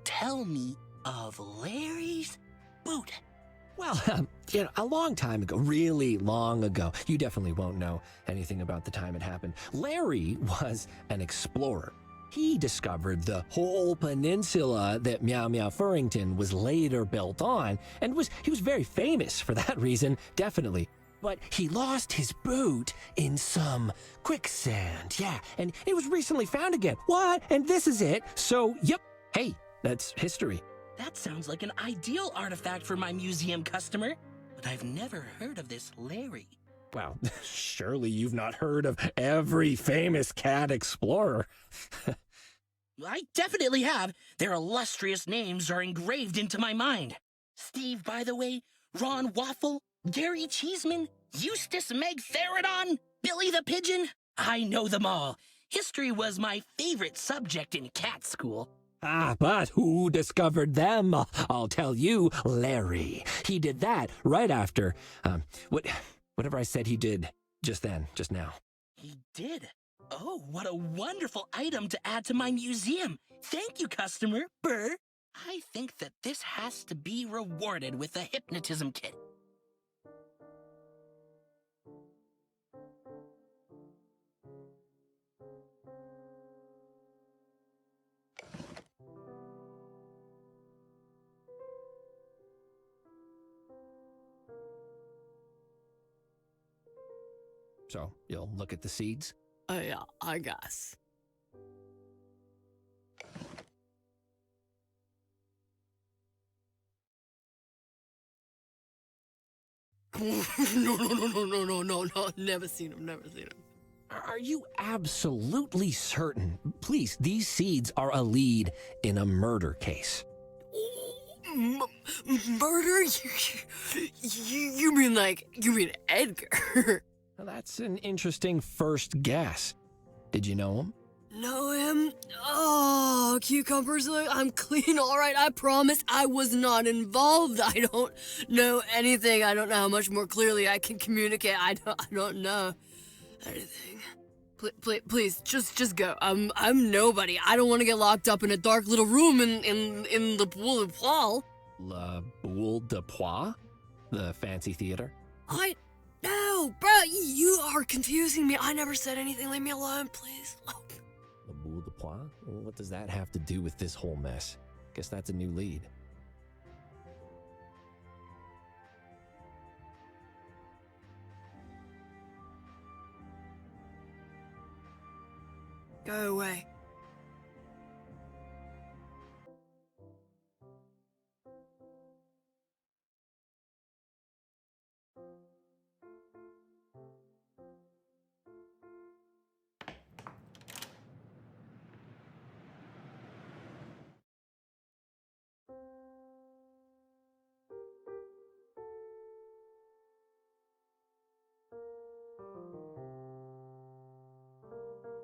F: tell me of Larry's boot.
A: Well, a long time ago, really long ago, you definitely won't know anything about the time it happened. Larry was an explorer. He discovered the whole peninsula that Meow Meow Furrington was later built on, and he was very famous for that reason, definitely. But he lost his boot in some quicksand, yeah, and it was recently found again. What? And this is it. So, yep, hey, that's history.
F: That sounds like an ideal artifact for my museum, customer. But I've never heard of this Larry.
A: Well, surely you've not heard of every famous cat explorer.
F: I definitely have. Their illustrious names are engraved into my mind. Steve, by the way, Ron Waffle, Gary Cheeseman, Eustace Meg Therodon, Billy the Pigeon. I know them all. History was my favorite subject in cat school.
A: Ah, but who discovered them? I'll tell you, Larry. He did that right after, whatever I said he did just now.
F: He did? Oh, what a wonderful item to add to my museum. Thank you, customer. Burr. I think that this has to be rewarded with a hypnotism kit.
A: So, you'll look at the seeds?
G: Oh yeah, I guess. No, never seen him.
A: Are you absolutely certain? Please, these seeds are a lead in a murder case.
G: Murder? You mean Edgar?
A: Well, that's an interesting first guess. Did you know him?
G: Know him? Oh, cucumbers, I'm clean, all right, I promise I was not involved. I don't know anything. I don't know how much more clearly I can communicate. I don't know anything. Please, just go. I'm nobody. I don't want to get locked up in a dark little room in the Boule de Poil.
A: La Boule de Poil? The fancy theater?
G: No, bro, you are confusing me. I never said anything. Leave me alone, please.
A: La Boule de Poil? Well, what does that have to do with this whole mess? Guess that's a new lead.
G: Go away.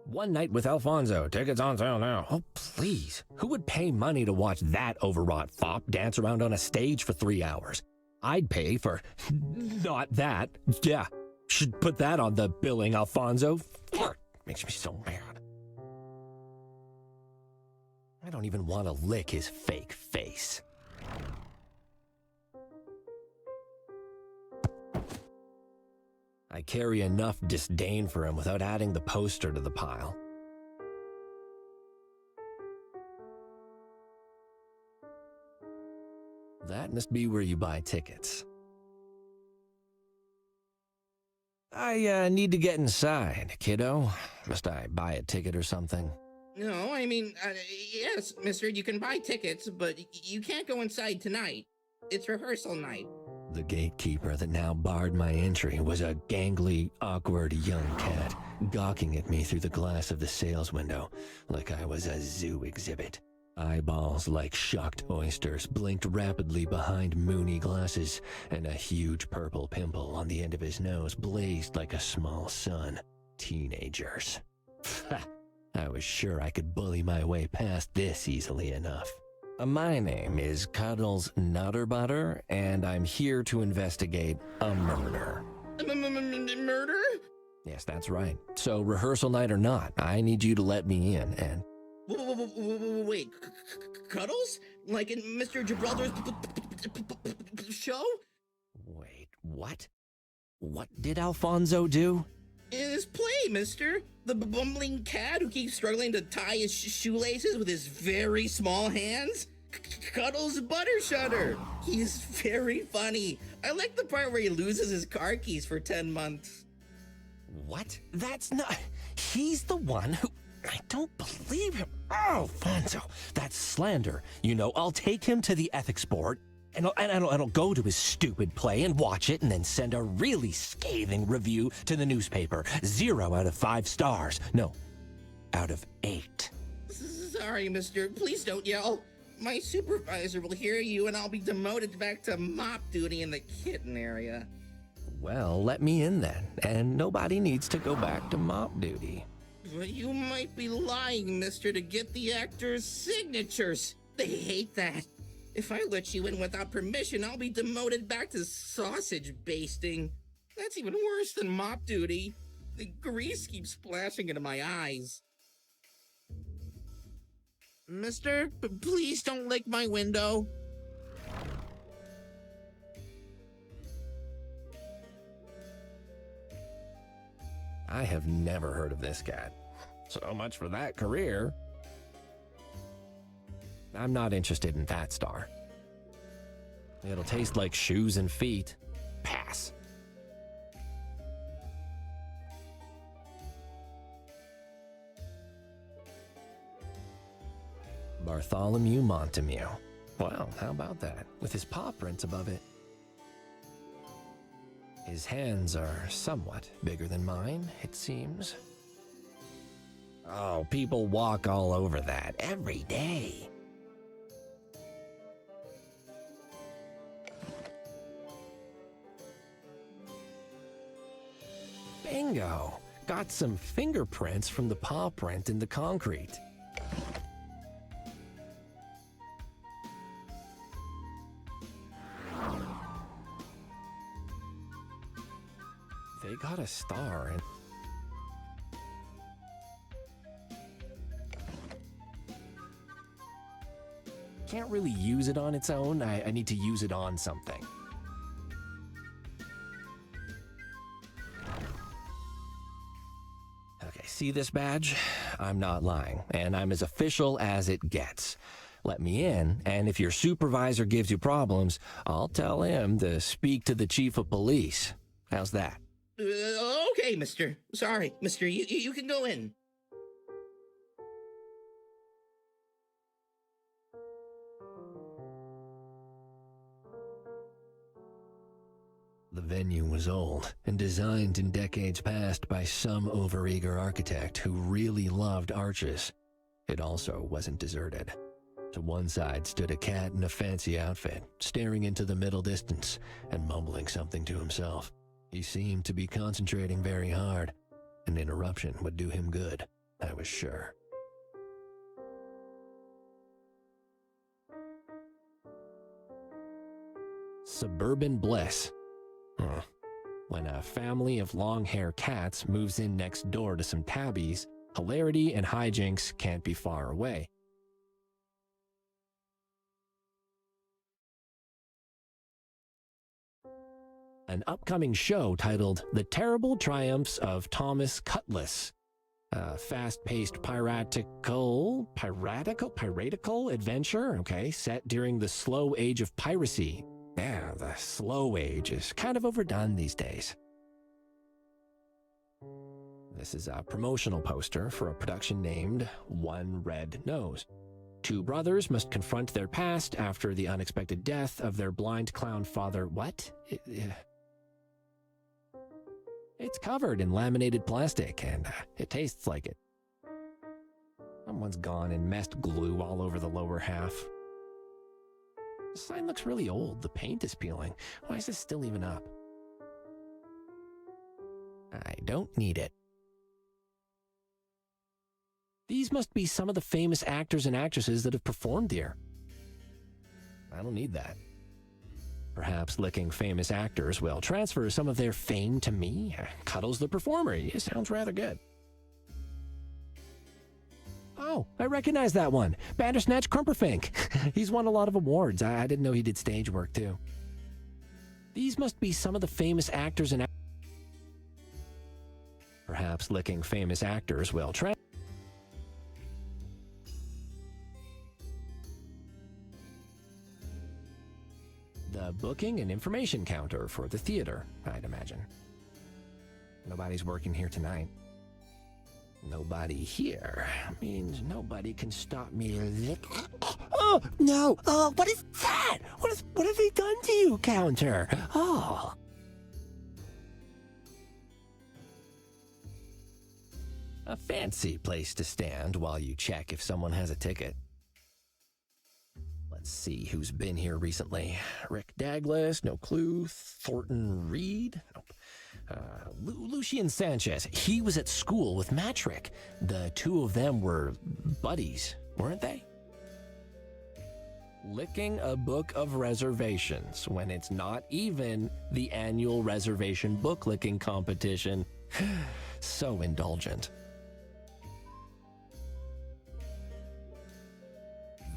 A: One Night with Alfonso. Tickets on sale now. Oh, please. Who would pay money to watch that overwrought fop dance around on a stage for 3 hours? I'd pay for not that. Yeah, should put that on the billing, Alfonso. Makes me so mad. I don't even want to lick his fake face. I carry enough disdain for him without adding the poster to the pile. That must be where you buy tickets. I need to get inside, kiddo. Must I buy a ticket or something?
H: No, I mean, yes, mister, you can buy tickets, but you can't go inside tonight. It's rehearsal night.
A: The gatekeeper that now barred my entry was a gangly, awkward young cat, gawking at me through the glass of the sales window like I was a zoo exhibit. Eyeballs like shocked oysters blinked rapidly behind moony glasses, and a huge purple pimple on the end of his nose blazed like a small sun. Teenagers. I was sure I could bully my way past this easily enough. My name is Cuddles Nutterbutter, and I'm here to investigate a murder.
H: Murder?
A: Yes, that's right. So, rehearsal night or not, I need you to let me in and...
H: Wait, Cuddles? Like in Mr. Gibraltar's show?
A: Wait, what? What did Alfonso do?
H: In his play, mister. The bumbling cat who keeps struggling to tie his shoelaces with his very small hands? Cuddles Buttershutter. He's very funny. I like the part where he loses his car keys for 10 months.
A: What? That's not... He's the one who... I don't believe him. Oh, Alfonso, that's slander. You know, I'll take him to the ethics board, and I'll go to his stupid play and watch it and then send a really scathing review to the newspaper. 0 out of 5 stars. No, out of 8.
H: Sorry, mister. Please don't yell. My supervisor will hear you and I'll be demoted back to mop duty in the kitten area.
A: Well, let me in then, and nobody needs to go back to mop duty.
H: But you might be lying, mister, to get the actors' signatures. They hate that. If I let you in without permission, I'll be demoted back to sausage basting. That's even worse than mop duty. The grease keeps splashing into my eyes. Mister, please don't lick my window.
A: I have never heard of this cat. So much for that career. I'm not interested in that star. It'll taste like shoes and feet. Pass. Bartholomew Montemue. Well, how about that? With his paw prints above it. His hands are somewhat bigger than mine, it seems. Oh, people walk all over that every day. Bingo! Got some fingerprints from the paw print in the concrete. They got a star and... Can't really use it on its own. I need to use it on something. Okay, see this badge? I'm not lying, and I'm as official as it gets. Let me in, and if your supervisor gives you problems, I'll tell him to speak to the chief of police. How's that?
H: Okay, mister. Sorry, mister. You can go in.
A: The venue was old and designed in decades past by some overeager architect who really loved arches. It also wasn't deserted. To one side stood a cat in a fancy outfit, staring into the middle distance and mumbling something to himself. He seemed to be concentrating very hard. An interruption would do him good, I was sure. Suburban bliss. When a family of long-hair cats moves in next door to some tabbies, hilarity and hijinks can't be far away. An upcoming show titled The Terrible Triumphs of Thomas Cutlass. A fast-paced piratical adventure, okay, set during the slow age of piracy. Yeah, the slow age is kind of overdone these days. This is a promotional poster for a production named One Red Nose. 2 brothers must confront their past after the unexpected death of their blind clown father. What? It's covered in laminated plastic, and it tastes like it. Someone's gone and messed glue all over the lower half. The sign looks really old. The paint is peeling. Why is this still even up? I don't need it. These must be some of the famous actors and actresses that have performed here. I don't need that. Perhaps licking famous actors will transfer some of their fame to me. Cuddles the performer. It sounds rather good. Oh, I recognize that one. Bandersnatch Crumperfink. He's won a lot of awards. I didn't know he did stage work, too. These must be some of the famous actors and perhaps licking famous actors will transfer. The booking and information counter for the theater, I'd imagine. Nobody's working here tonight. Nobody here means nobody can stop me. Oh, no. Oh, what is that? What have they done to you, counter? Oh. A fancy place to stand while you check if someone has a ticket. Let's see who's been here recently. Rick Douglas, no clue. Thornton Reed, nope. Lucian Sanchez, he was at school with Matrick. The two of them were buddies, weren't they? Licking a book of reservations when it's not even the annual reservation book licking competition. So indulgent.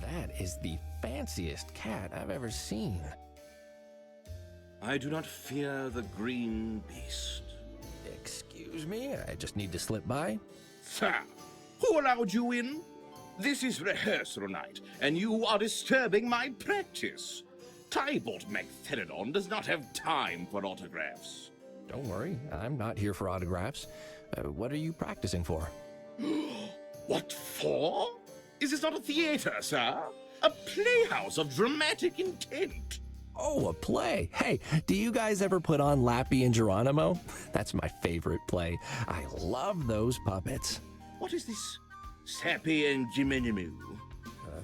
A: That is the fanciest cat I've ever seen.
I: I do not fear the green beast.
A: Excuse me, I just need to slip by.
I: Sir, who allowed you in? This is rehearsal night, and you are disturbing my practice. Tybalt McFerridon does not have time for autographs.
A: Don't worry, I'm not here for autographs. What are you practicing for?
I: What for? Is this not a theater, sir? A playhouse of dramatic intent.
A: Oh, a play. Hey, do you guys ever put on Lappy and Geronimo? That's my favorite play. I love those puppets.
I: What is this Sappy and Jiminimoo?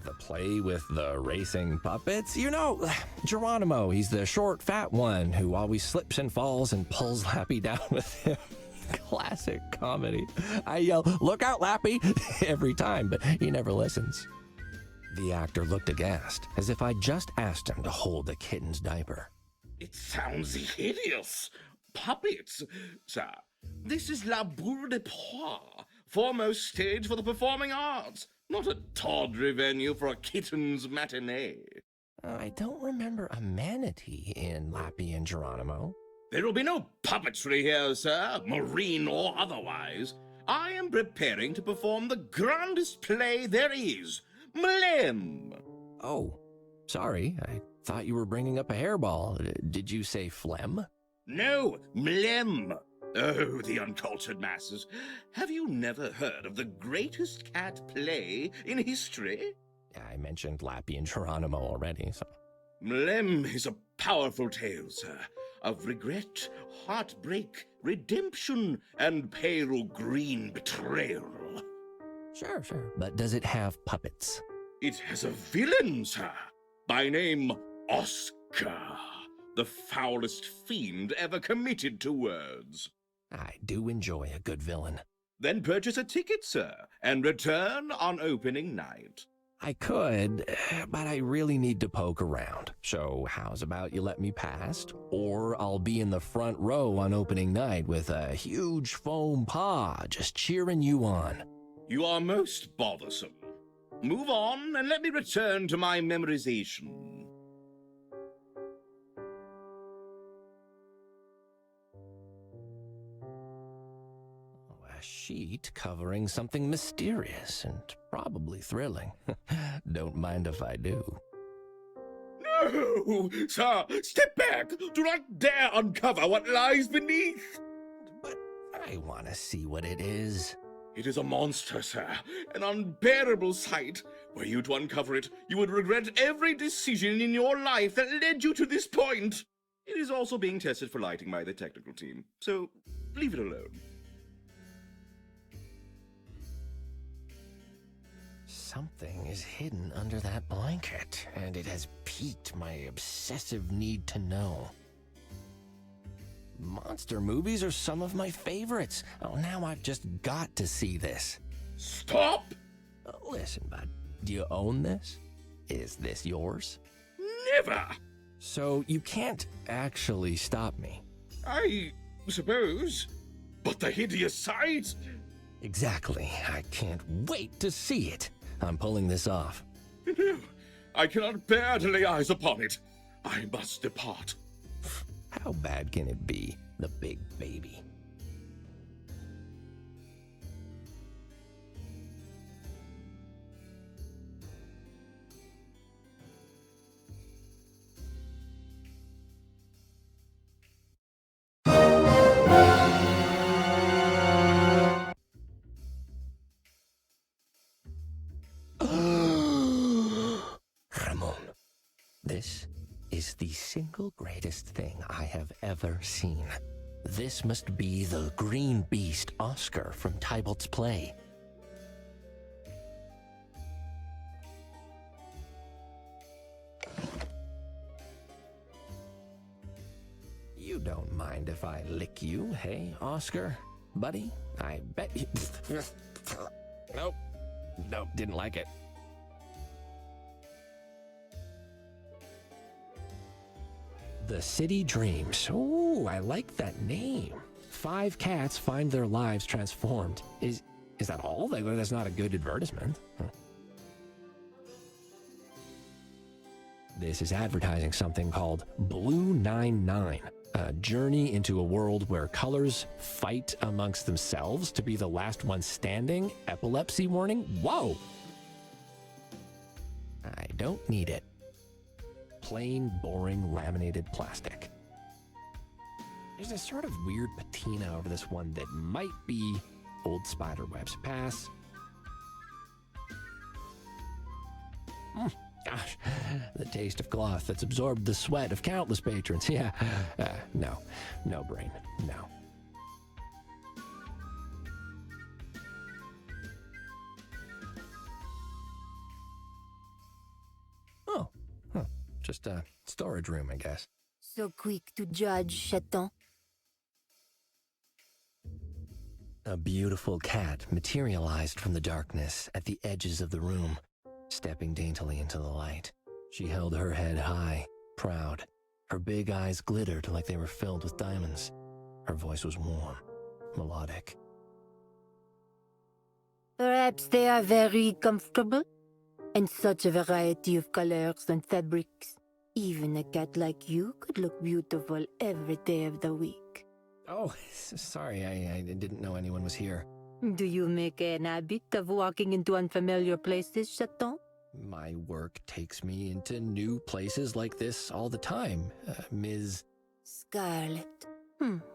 A: The play with the racing puppets? You know, Geronimo, he's the short, fat one who always slips and falls and pulls Lappy down with him. Classic comedy. I yell, "Look out, Lappy," every time, but he never listens. The actor looked aghast, as if I'd just asked him to hold the kitten's diaper.
I: It sounds hideous. Puppets, sir. This is La Boule de Poix, foremost stage for the performing arts, not a tawdry venue for a kitten's matinee.
A: I don't remember a manatee in Lappy and Geronimo.
I: There will be no puppetry here, sir, marine or otherwise. I am preparing to perform the grandest play there is, Mlem.
A: Oh, sorry. I thought you were bringing up a hairball. Did you say phlegm?
I: No, Mlem. Oh, the uncultured masses. Have you never heard of the greatest cat play in history?
A: I mentioned Lappy and Geronimo already, so...
I: Mlem is a powerful tale, sir, of regret, heartbreak, redemption, and pale green betrayal.
A: Sure. But does it have puppets?
I: It has a villain, sir, by name Oscar, the foulest fiend ever committed to words.
A: I do enjoy a good villain.
I: Then purchase a ticket, sir, and return on opening night.
A: I could, but I really need to poke around. So how's about you let me past? Or I'll be in the front row on opening night with a huge foam paw just cheering you on.
I: You are most bothersome. Move on and let me return to my memorization.
A: A sheet covering something mysterious and probably thrilling. Don't mind if I do.
I: No! Sir, step back! Do not dare uncover what lies beneath!
A: But I want to see what it is.
I: It is a monster, sir. An unbearable sight. Were you to uncover it, you would regret every decision in your life that led you to this point. It is also being tested for lighting by the technical team, so leave it alone.
A: Something is hidden under that blanket, and it has piqued my obsessive need to know. Monster movies are some of my favorites. Oh, now I've just got to see this.
I: Stop!
A: Listen, bud, do you own this? Is this yours?
I: Never!
A: So you can't actually stop me.
I: I suppose. But the hideous sight!
A: Exactly. I can't wait to see it. I'm pulling this off.
I: No, I cannot bear to lay eyes upon it. I must depart.
A: How bad can it be, the big baby? Ramon, this is the single greatest thing I have ever seen. This must be the green beast Oscar from Tybalt's play. You don't mind if I lick you, hey, Oscar? Buddy, I bet you... Nope. Nope, didn't like it. The City Dreams. Ooh, I like that name. 5 cats find their lives transformed. Is that all? That's not a good advertisement. Huh. This is advertising something called Blue 99, a journey into a world where colors fight amongst themselves to be the last one standing. Epilepsy warning? Whoa! I don't need it. Plain, boring, laminated plastic. There's a sort of weird patina over this one that might be old spider webs. Pass. Gosh, the taste of cloth that's absorbed the sweat of countless patrons. Yeah, no brain, no. Oh, huh. Just a storage room, I guess.
E: So quick to judge, Chaton.
A: A beautiful cat materialized from the darkness at the edges of the room, stepping daintily into the light. She held her head high, proud. Her big eyes glittered like they were filled with diamonds. Her voice was warm, melodic.
E: Perhaps they are very comfortable, and such a variety of colors and fabrics. Even a cat like you could look beautiful every day of the week.
A: Oh, sorry, I didn't know anyone was here.
E: Do you make an habit of walking into unfamiliar places, Chaton?
A: My work takes me into new places like this all the time, Ms.
E: Scarlet.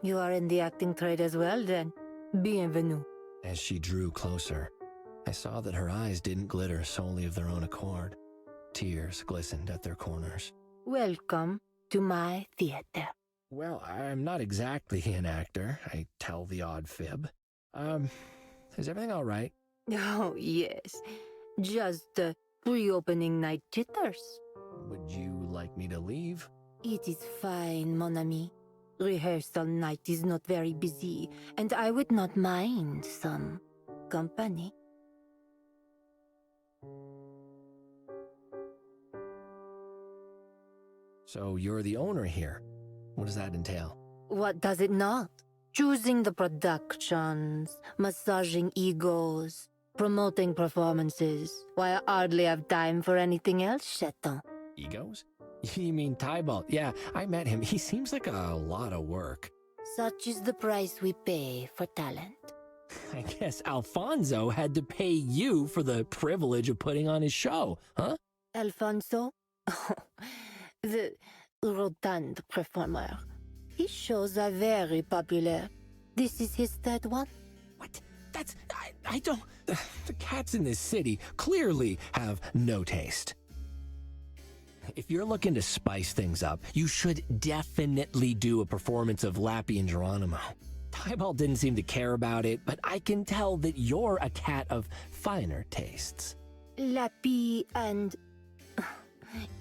E: You are in the acting trade as well, then. Bienvenue.
A: As she drew closer, I saw that her eyes didn't glitter solely of their own accord. Tears glistened at their corners.
E: Welcome to my theater.
A: Well, I'm not exactly an actor. I tell the odd fib. Is everything all right?
E: Oh, yes. Just pre-opening night jitters.
A: Would you like me to leave?
E: It is fine, mon ami. Rehearsal night is not very busy, and I would not mind some company.
A: So you're the owner here. What does that entail?
E: What does it not? Choosing the productions, massaging egos, promoting performances. Why, I hardly have time for anything else, Chaton.
A: Egos? You mean Tybalt? Yeah, I met him. He seems like a lot of work.
E: Such is the price we pay for talent.
A: I guess Alfonso had to pay you for the privilege of putting on his show, huh?
E: Alfonso? The rotund performer. His shows are very popular. This is his third one.
A: What? I don't... The cats in this city clearly have no taste. If you're looking to spice things up, you should definitely do a performance of Lappy and Geronimo. Tybalt didn't seem to care about it, but I can tell that you're a cat of finer tastes.
E: Lappy and...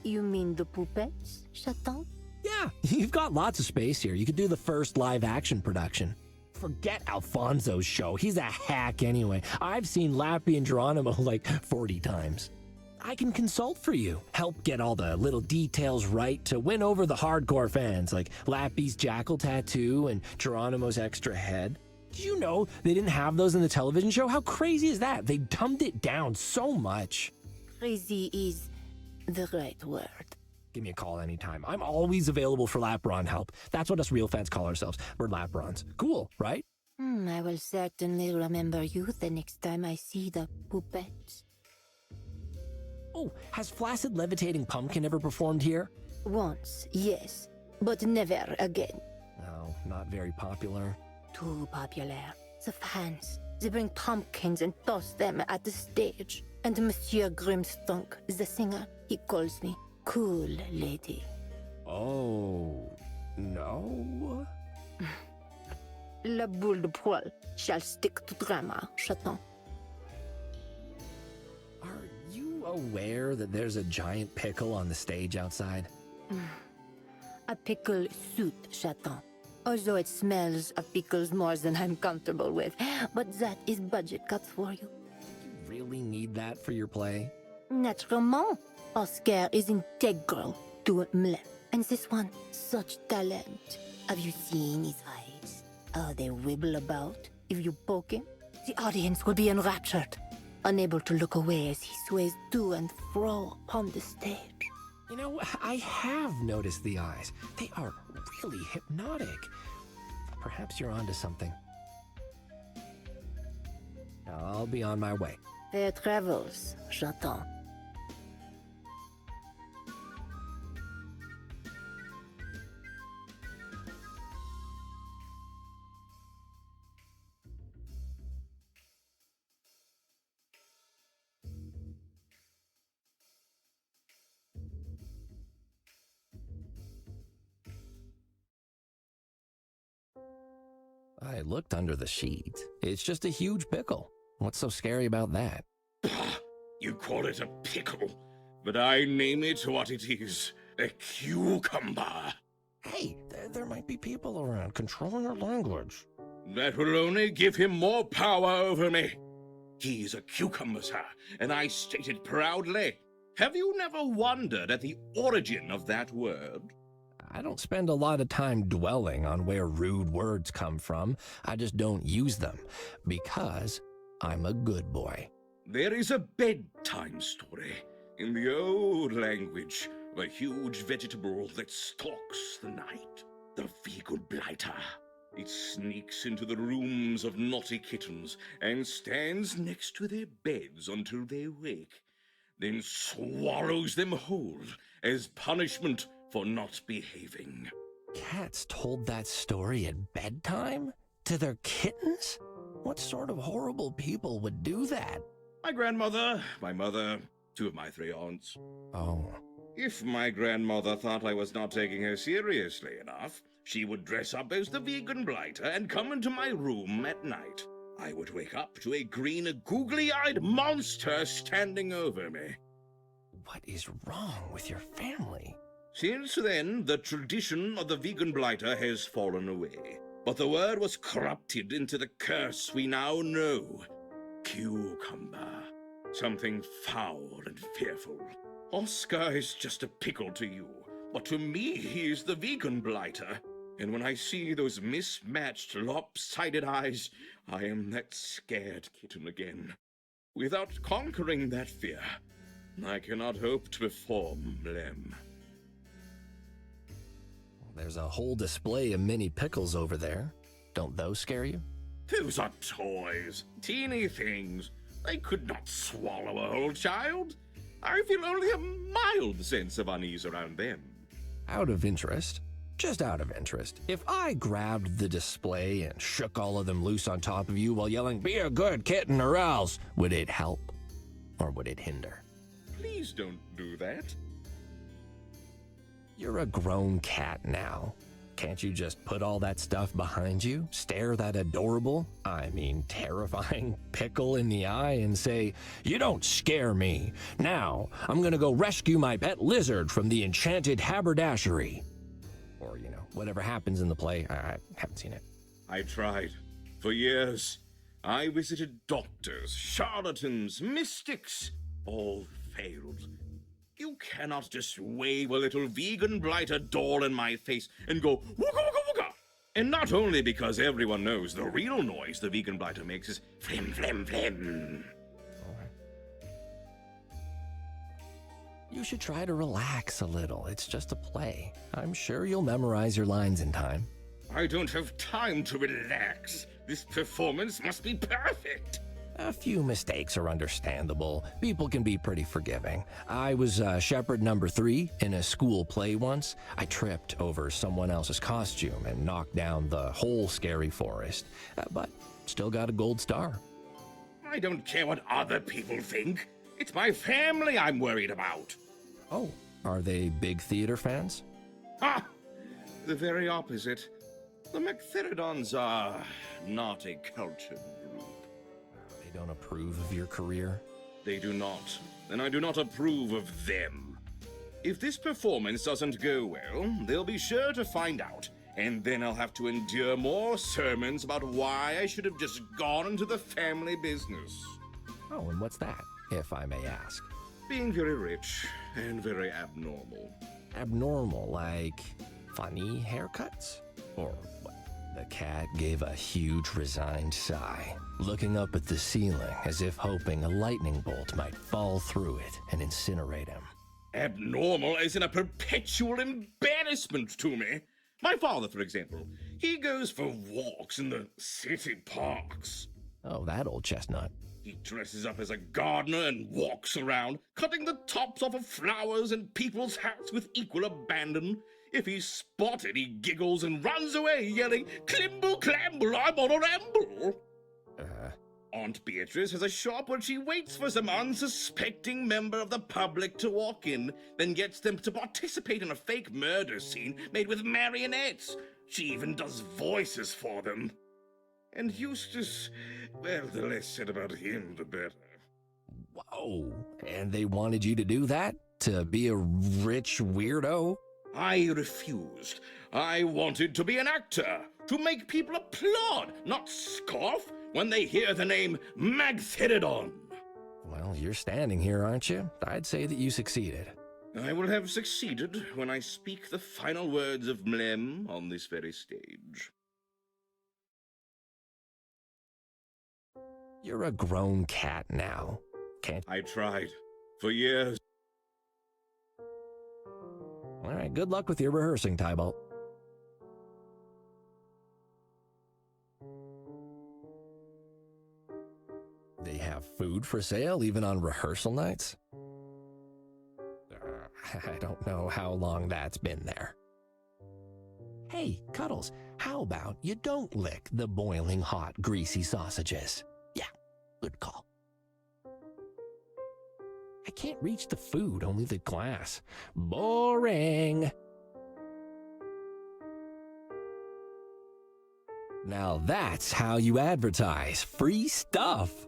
E: You mean the puppets, Chaton?
A: Yeah, you've got lots of space here. You could do the first live-action production. Forget Alfonso's show. He's a hack anyway. I've seen Lappy and Geronimo like 40 times. I can consult for you, help get all the little details right to win over the hardcore fans, like Lappy's jackal tattoo and Geronimo's extra head. Did you know they didn't have those in the television show? How crazy is that? They dumbed it down so much.
J: Crazy is the right word.
A: Give me a call anytime. I'm always available for Lapron help. That's what us real fans call ourselves. We're Laprons. Cool, right?
J: I will certainly remember you the next time I see the puppets.
A: Oh, has Flaccid Levitating Pumpkin ever performed here?
J: Once, yes, but never again.
A: No, not very popular.
J: Too popular. The fans, they bring pumpkins and toss them at the stage. And Monsieur Grimstunk, the singer, he calls me cool lady.
A: Oh, no?
J: La boule de poil shall stick to drama, chaton.
A: Are you aware that there's a giant pickle on the stage outside?
J: A pickle suit, chaton. Although it smells of pickles more than I'm comfortable with, but that is budget cut for you.
A: You really need that for your play?
J: Naturellement, Oscar is integral to Mlem. And this one, such talent. Have you seen his eyes? How they wibble about if you poke him? The audience will be enraptured, unable to look away as he sways to and fro upon the stage.
A: You know, I have noticed the eyes. They are really hypnotic. Perhaps you're onto something. I'll be on my way.
J: Fair travels, chaton.
A: I looked under the sheet. It's just a huge pickle. What's so scary about that?
I: You call it a pickle, but I name it what it is, a cucumber.
A: Hey, there might be people around controlling our language.
I: That will only give him more power over me. He is a cucumber, sir, and I state it proudly. Have you never wondered at the origin of that word?
A: I don't spend a lot of time dwelling on where rude words come from. I just don't use them because I'm a good boy.
I: There is a bedtime story in the old language of a huge vegetable that stalks the night. The vegan blighter. It sneaks into the rooms of naughty kittens and stands next to their beds until they wake, then swallows them whole as punishment for not behaving.
A: Cats told that story at bedtime? To their kittens? What sort of horrible people would do that?
I: My grandmother, my mother, two of my three aunts.
A: Oh.
I: If my grandmother thought I was not taking her seriously enough, she would dress up as the vegan blighter and come into my room at night. I would wake up to a green, googly-eyed monster standing over me.
A: What is wrong with your family?
I: Since then, the tradition of the vegan blighter has fallen away. But the word was corrupted into the curse we now know. Cucumber. Something foul and fearful. Oscar is just a pickle to you, but to me he is the vegan blighter. And when I see those mismatched, lopsided eyes, I am that scared kitten again. Without conquering that fear, I cannot hope to perform Lem.
A: There's a whole display of mini pickles over there. Don't those scare you?
I: Those are toys, teeny things. They could not swallow a whole child. I feel only a mild sense of unease around them.
A: Out of interest, just out of interest, if I grabbed the display and shook all of them loose on top of you while yelling, "Be a good kitten or else," would it help or would it hinder?
I: Please don't do that.
A: You're a grown cat now. Can't you just put all that stuff behind you, stare that adorable, I mean terrifying pickle in the eye and say, "You don't scare me. Now, I'm gonna go rescue my pet lizard from the enchanted haberdashery." Or, whatever happens in the play. I haven't seen it.
I: I tried. For years, I visited doctors, charlatans, mystics, all failed. You cannot just wave a little vegan blighter doll in my face and go wooga wooga wooga. And not only because everyone knows the real noise the vegan blighter makes is flim flim flim.
A: You should try to relax a little. It's just a play. I'm sure you'll memorize your lines in time.
I: I don't have time to relax. This performance must be perfect.
A: A few mistakes are understandable. People can be pretty forgiving. I was shepherd number 3 in a school play once. I tripped over someone else's costume and knocked down the whole scary forest, but still got a gold star.
I: I don't care what other people think. It's my family I'm worried about.
A: Oh, are they big theater fans?
I: Ha! The very opposite. The McTheridons are not a cultured group.
A: They don't approve of your career?
I: They do not, and I do not approve of them. If this performance doesn't go well, they'll be sure to find out, and then I'll have to endure more sermons about why I should have just gone into the family business.
A: Oh, and what's that, if I may ask?
I: Being very rich and very abnormal.
A: Abnormal, like funny haircuts? Or what? The cat gave a huge resigned sigh, looking up at the ceiling as if hoping a lightning bolt might fall through it and incinerate him.
I: Abnormal as in a perpetual embarrassment to me. My father, for example, he goes for walks in the city parks.
A: Oh, that old chestnut.
I: He dresses up as a gardener and walks around, cutting the tops off of flowers and people's hats with equal abandon. If he's spotted, he giggles and runs away, yelling, "Climble, clamble, I'm on a ramble!" Aunt Beatrice has a shop where she waits for some unsuspecting member of the public to walk in, then gets them to participate in a fake murder scene made with marionettes. She even does voices for them. And Eustace, well, the less said about him, the better.
A: Whoa, and they wanted you to do that? To be a rich weirdo?
I: I refused. I wanted to be an actor, to make people applaud, not scoff, when they hear the name Magtheridon.
A: Well, you're standing here, aren't you? I'd say that you succeeded.
I: I will have succeeded when I speak the final words of Mlem on this very stage.
A: You're a grown cat now. Can't...
I: I tried. For years.
A: All right, good luck with your rehearsing, Tybalt. They have food for sale even on rehearsal nights? I don't know how long that's been there. Hey, Cuddles, how about you don't lick the boiling hot, greasy sausages? Yeah, good call. I can't reach the food, only the glass. Boring. Now that's how you advertise free stuff.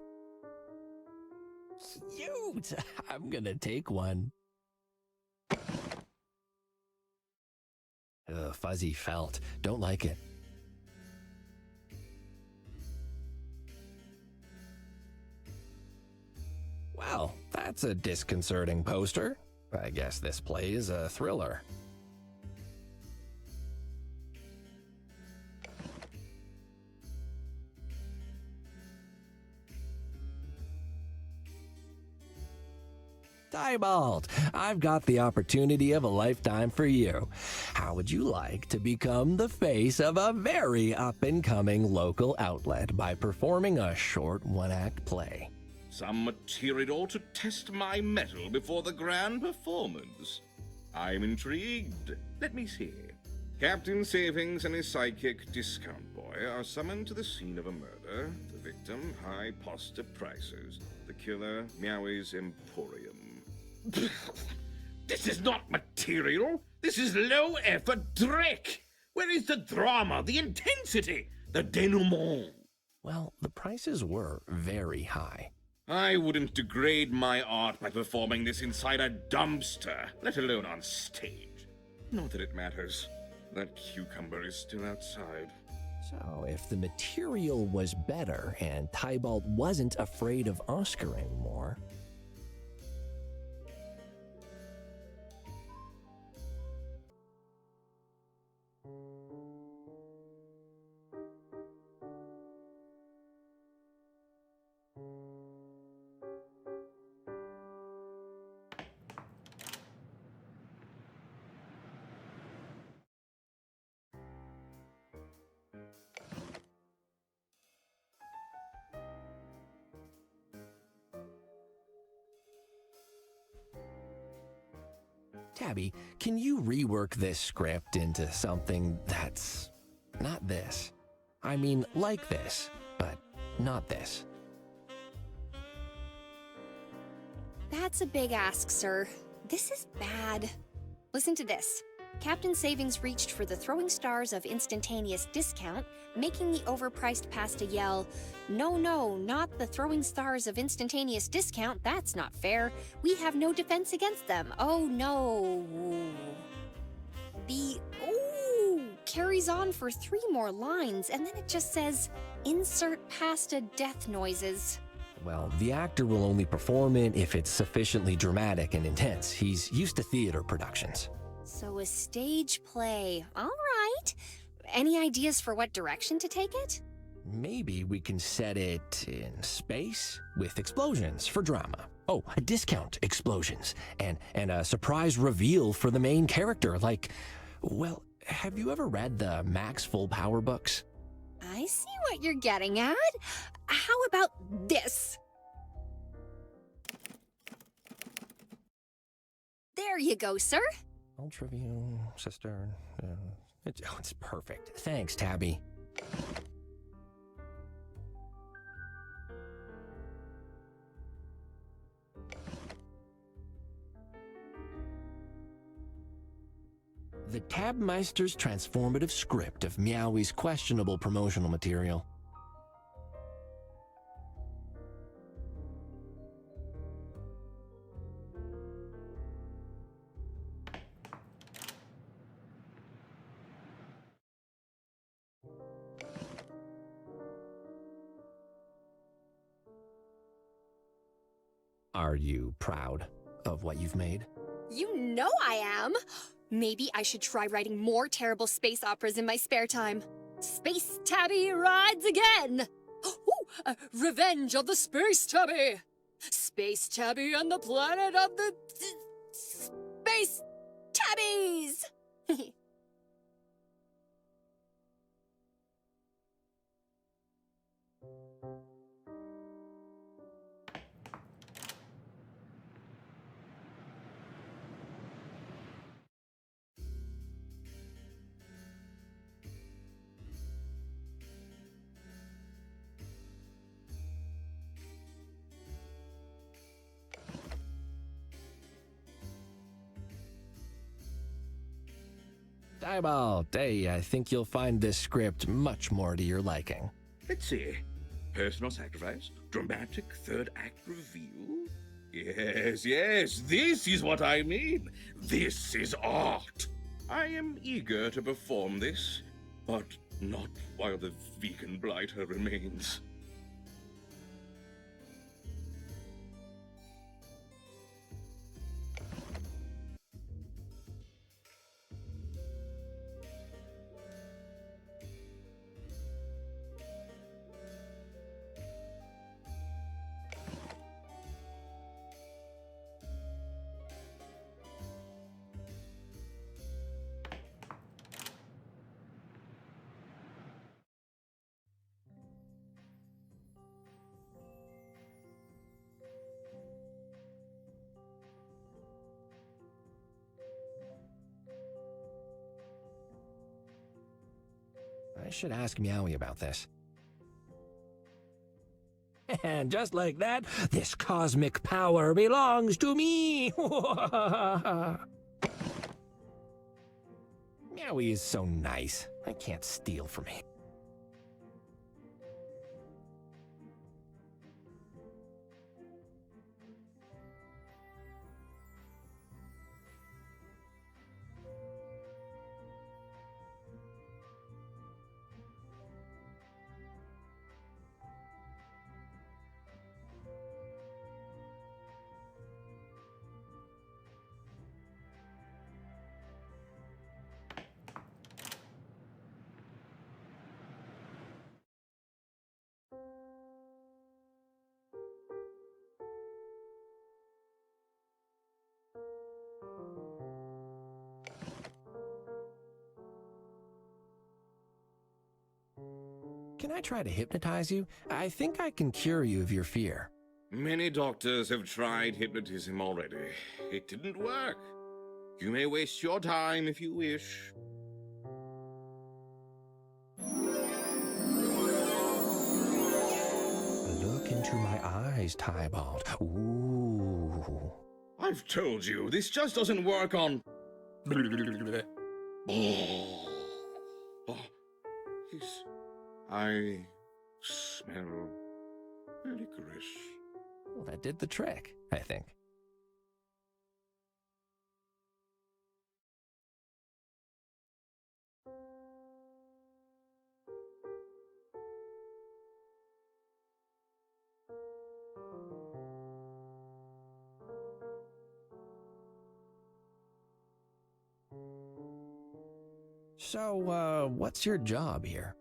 A: Cute. I'm gonna take one. Ugh, fuzzy felt. Don't like it. Well, that's a disconcerting poster. I guess this play is a thriller. Tybalt, I've got the opportunity of a lifetime for you. How would you like to become the face of a very up-and-coming local outlet by performing a short one-act play?
I: Some material to test my mettle before the grand performance. I'm intrigued. Let me see. Captain Savings and his sidekick Discount Boy are summoned to the scene of a murder. The victim, high poster prices. The killer, Meowie's Emporium. This is not material. This is low-effort dreck. Where is the drama, the intensity, the denouement?
A: Well, the prices were very high.
I: I wouldn't degrade my art by performing this inside a dumpster, let alone on stage. Not that it matters. That cucumber is still outside.
A: So, if the material was better and Tybalt wasn't afraid of Oscar anymore... Tabby, can you rework this script into something that's not this? I mean, like this, but not this.
B: That's a big ask, sir. This is bad. Listen to this. Captain Savings reached for the throwing stars of instantaneous discount, making the overpriced pasta yell, "No, no, not the throwing stars of instantaneous discount. That's not fair. We have no defense against them. Oh, no." The ooh carries on for 3 more lines, and then it just says, "Insert pasta death noises."
A: Well, the actor will only perform it if it's sufficiently dramatic and intense. He's used to theater productions.
B: So a stage play. All right. Any ideas for what direction to take it?
A: Maybe we can set it in space with explosions for drama. Oh, a discount explosions and a surprise reveal for the main character. Like, well, have you ever read the Max Full Power books?
B: I see what you're getting at. How about this? There you go, sir.
A: Ultra view, sister. It's perfect. Thanks, Tabby. The Tabmeister's transformative script of Meowie's questionable promotional material. Are you proud of what you've made?
B: You know I am. Maybe I should try writing more terrible space operas in my spare time. Space Tabby rides again! Ooh, Revenge of the Space Tabby! Space Tabby and the planet of the... Space Tabbies!
A: Tybalt, hey, I think you'll find this script much more to your liking.
I: Let's see. Personal sacrifice, dramatic third act reveal. Yes, this is what I mean. This is art. I am eager to perform this, but not while the vegan blighter remains.
A: I should ask Meowie about this. And just like that, this cosmic power belongs to me! Meowie is so nice. I can't steal from him. Can I try to hypnotize you? I think I can cure you of your fear.
I: Many doctors have tried hypnotism already. It didn't work. You may waste your time if you wish.
A: Look into my eyes, Tybalt. Ooh.
I: I've told you, this just doesn't work on... I smell licorice.
A: Well, that did the trick, I think. So, what's your job here?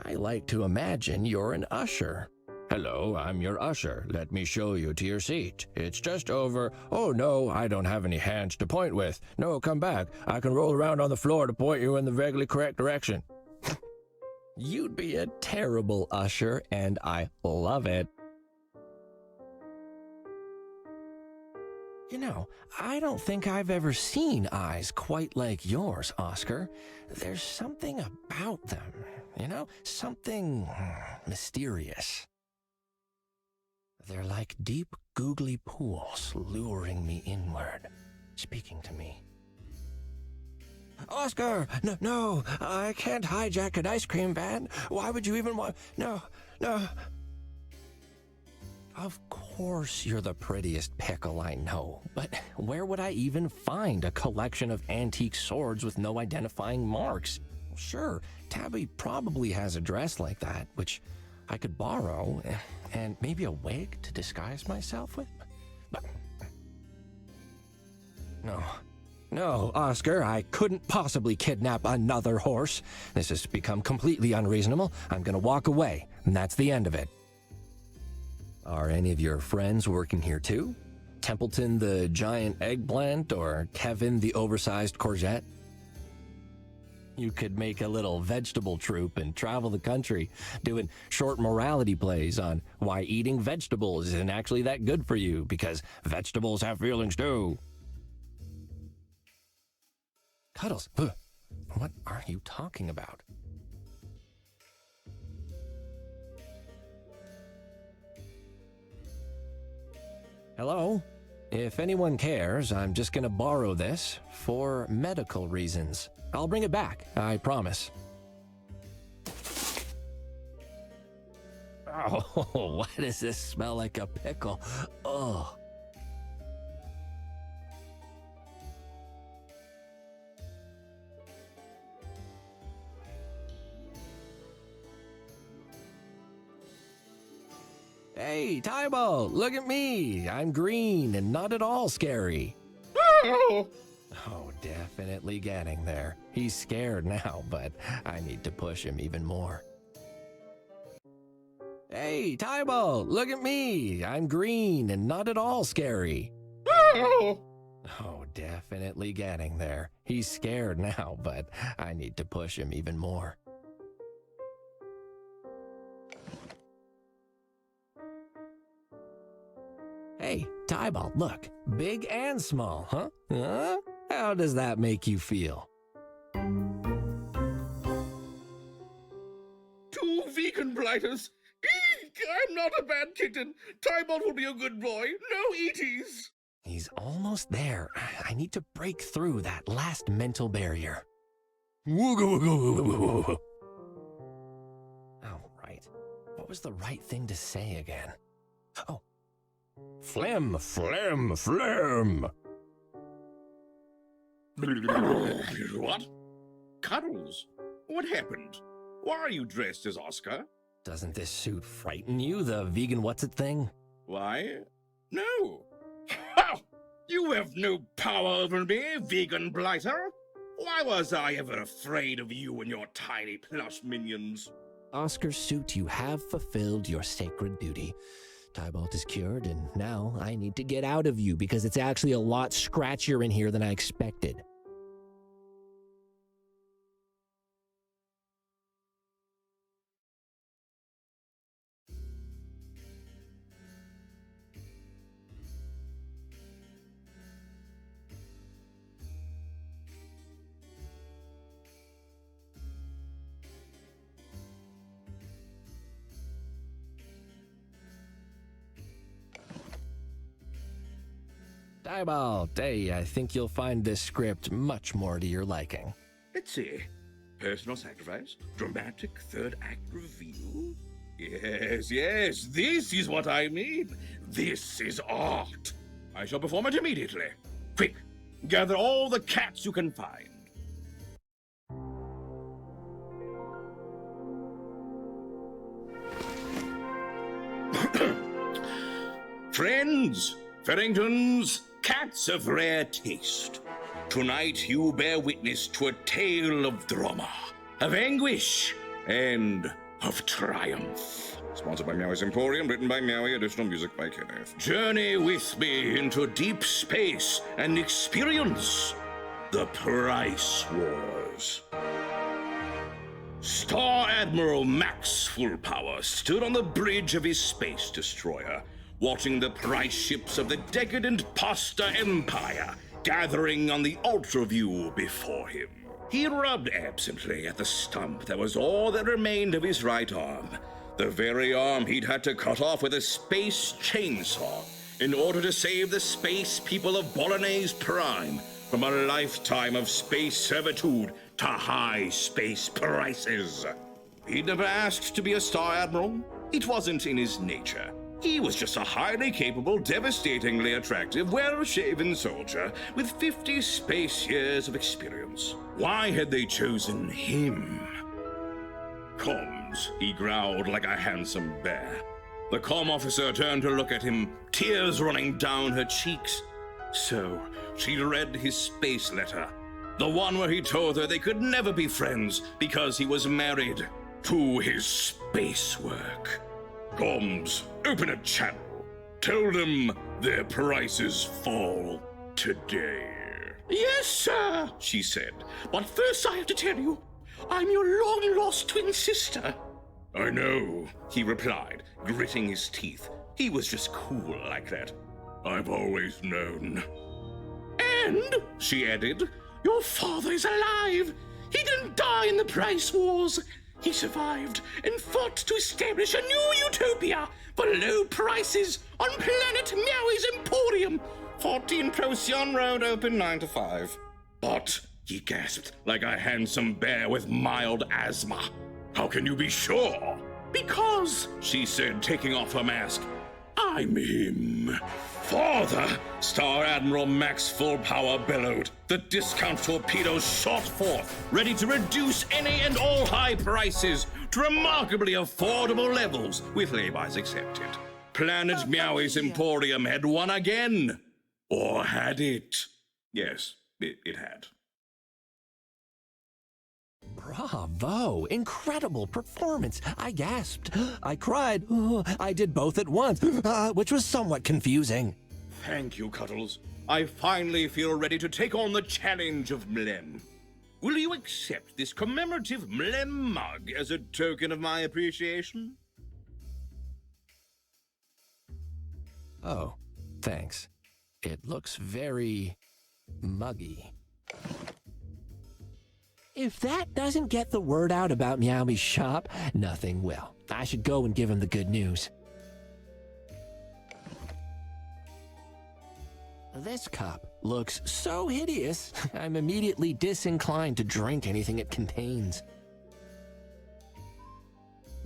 A: I like to imagine you're an usher. Hello, I'm your usher. Let me show you to your seat. It's just over. Oh no, I don't have any hands to point with. No, come back. I can roll around on the floor to point you in the vaguely correct direction. You'd be a terrible usher, and I love it. You know, I don't think I've ever seen eyes quite like yours, Oscar. There's something about them, you know? Something mysterious. They're like deep, googly pools luring me inward, speaking to me. Oscar! No, I can't hijack an ice cream van. Why would you even want... No. Of course you're the prettiest pickle I know, but where would I even find a collection of antique swords with no identifying marks? Sure, Tabby probably has a dress like that, which I could borrow, and maybe a wig to disguise myself with. But no, Oscar, I couldn't possibly kidnap another horse. This has become completely unreasonable. I'm gonna walk away, and that's the end of it. Are any of your friends working here too? Templeton the giant eggplant or Kevin the oversized courgette? You could make a little vegetable troupe and travel the country, doing short morality plays on why eating vegetables isn't actually that good for you, because vegetables have feelings too. Cuddles, what are you talking about? Hello? If anyone cares, I'm just gonna borrow this for medical reasons. I'll bring it back, I promise. Oh, why does this smell like a pickle? Oh. Hey, Tybalt, look at me. I'm green and not at all scary. Oh, definitely getting there. He's scared now, but I need to push him even more. Hey, Tybalt, look at me. I'm green and not at all scary. Oh, definitely getting there. He's scared now, but I need to push him even more. Hey, Tybalt, look. Big and small, huh? How does that make you feel?
I: 2 vegan blighters? Eek! I'm not a bad kitten. Tybalt will be a good boy. No eaties.
A: He's almost there. I need to break through that last mental barrier. Oh, right. What was the right thing to say again? Oh. Phlegm.
I: What? Cuddles? What happened? Why are you dressed as Oscar?
A: Doesn't this suit frighten you, the vegan what's-it thing?
I: Why? No. Ha! You have no power over me, vegan blighter. Why was I ever afraid of you and your tiny plush minions?
A: Oscar suit, you have fulfilled your sacred duty. Tybalt is cured, and now I need to get out of you because it's actually a lot scratchier in here than I expected. Eyeball, hey, I think you'll find this script much more to your liking.
I: Let's see. Personal sacrifice, dramatic third act reveal. Yes, this is what I mean. This is art. I shall perform it immediately. Quick, gather all the cats you can find. Friends, Farringtons, cats of rare taste. Tonight you bear witness to a tale of drama, of anguish, and of triumph. Sponsored by Meowie's Emporium, written by Meowie, additional music by Kenneth. Journey with me into deep space and experience the Price Wars. Star Admiral Max Fullpower stood on the bridge of his space destroyer, watching the price ships of the decadent Pasta Empire gathering on the ultraview before him. He rubbed absently at the stump that was all that remained of his right arm, the very arm he'd had to cut off with a space chainsaw in order to save the space people of Bolognese Prime from a lifetime of space servitude to high space prices. He'd never asked to be a Star Admiral. It wasn't in his nature. He was just a highly capable, devastatingly attractive, well-shaven soldier with 50 space years of experience. Why had they chosen him? Comms, he growled like a handsome bear. The comm officer turned to look at him, tears running down her cheeks. So she read his space letter, the one where he told her they could never be friends because he was married to his space work. Comms, open a channel. Tell them their prices fall today. Yes, sir, she said. But first I have to tell you, I'm your long-lost twin sister. I know, he replied, gritting his teeth. He was just cool like that. I've always known. And, she added, your father is alive. He didn't die in the Price Wars. He survived and fought to establish a new utopia for low prices on planet Meowie's Emporium, 14 Procyon Road, open 9 to 5. But, he gasped like a handsome bear with mild asthma. How can you be sure? Because, she said, taking off her mask, I'm him. Father, Star Admiral Max Fullpower bellowed. The discount torpedoes shot forth, ready to reduce any and all high prices to remarkably affordable levels, with laybys accepted. Planet Meowie's Emporium had won again. Or had it? Yes, it had.
A: Bravo! Incredible performance! I gasped. I cried. I did both at once, which was somewhat confusing.
I: Thank you, Cuddles. I finally feel ready to take on the challenge of Mlem. Will you accept this commemorative Mlem mug as a token of my appreciation?
A: Oh, thanks. It looks very muggy. If that doesn't get the word out about Meowie's shop, nothing will. I should go and give him the good news. This cup looks so hideous, I'm immediately disinclined to drink anything it contains.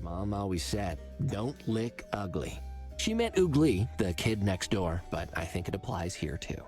A: Mom always said, don't lick ugly. She meant Oogly, the kid next door, but I think it applies here too.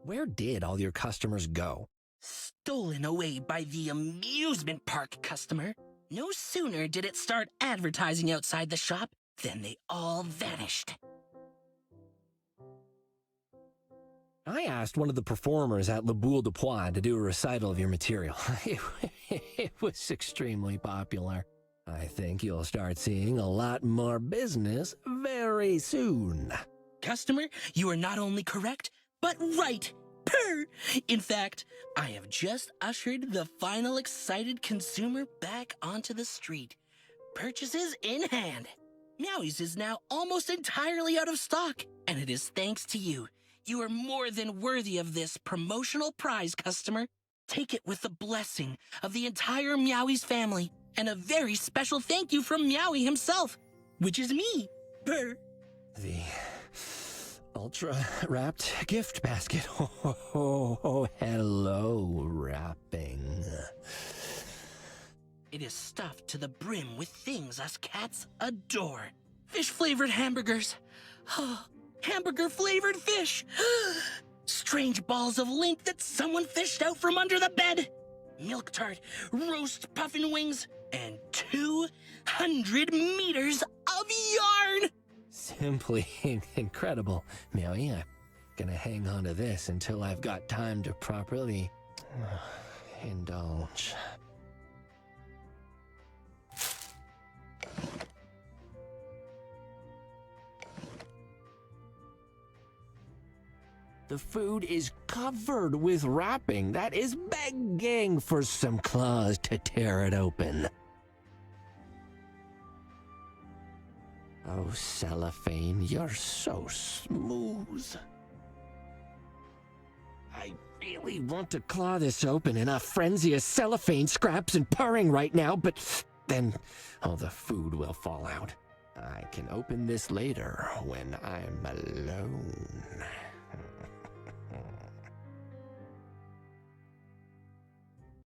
A: Where did all your customers go?
F: Stolen away by the amusement park customer. No sooner did it start advertising outside the shop than they all vanished.
A: I asked one of the performers at Le Boule de Poix to do a recital of your material. It was extremely popular. I think you'll start seeing a lot more business very soon.
F: Customer, you are not only correct, but right. Purr! In fact, I have just ushered the final excited consumer back onto the street. Purchases in hand. Meowies is now almost entirely out of stock, and it is thanks to you. You are more than worthy of this promotional prize, customer. Take it with the blessing of the entire Meowies family, and a very special thank you from Meowie himself, which is me. Purr.
A: The ultra-wrapped gift basket. Hello, wrapping.
F: It is stuffed to the brim with things us cats adore. Fish-flavored hamburgers. Hamburger-flavored fish. Strange balls of lint that someone fished out from under the bed. Milk tart, roast puffin wings, and 200 meters of yarn.
A: Simply incredible. Meowie, I'm gonna hang on to this until I've got time to properly indulge. The food is covered with wrapping that is begging for some claws to tear it open. Oh, cellophane, you're so smooth. I really want to claw this open in a frenzy of cellophane scraps and purring right now, but then all the food will fall out. I can open this later when I'm alone.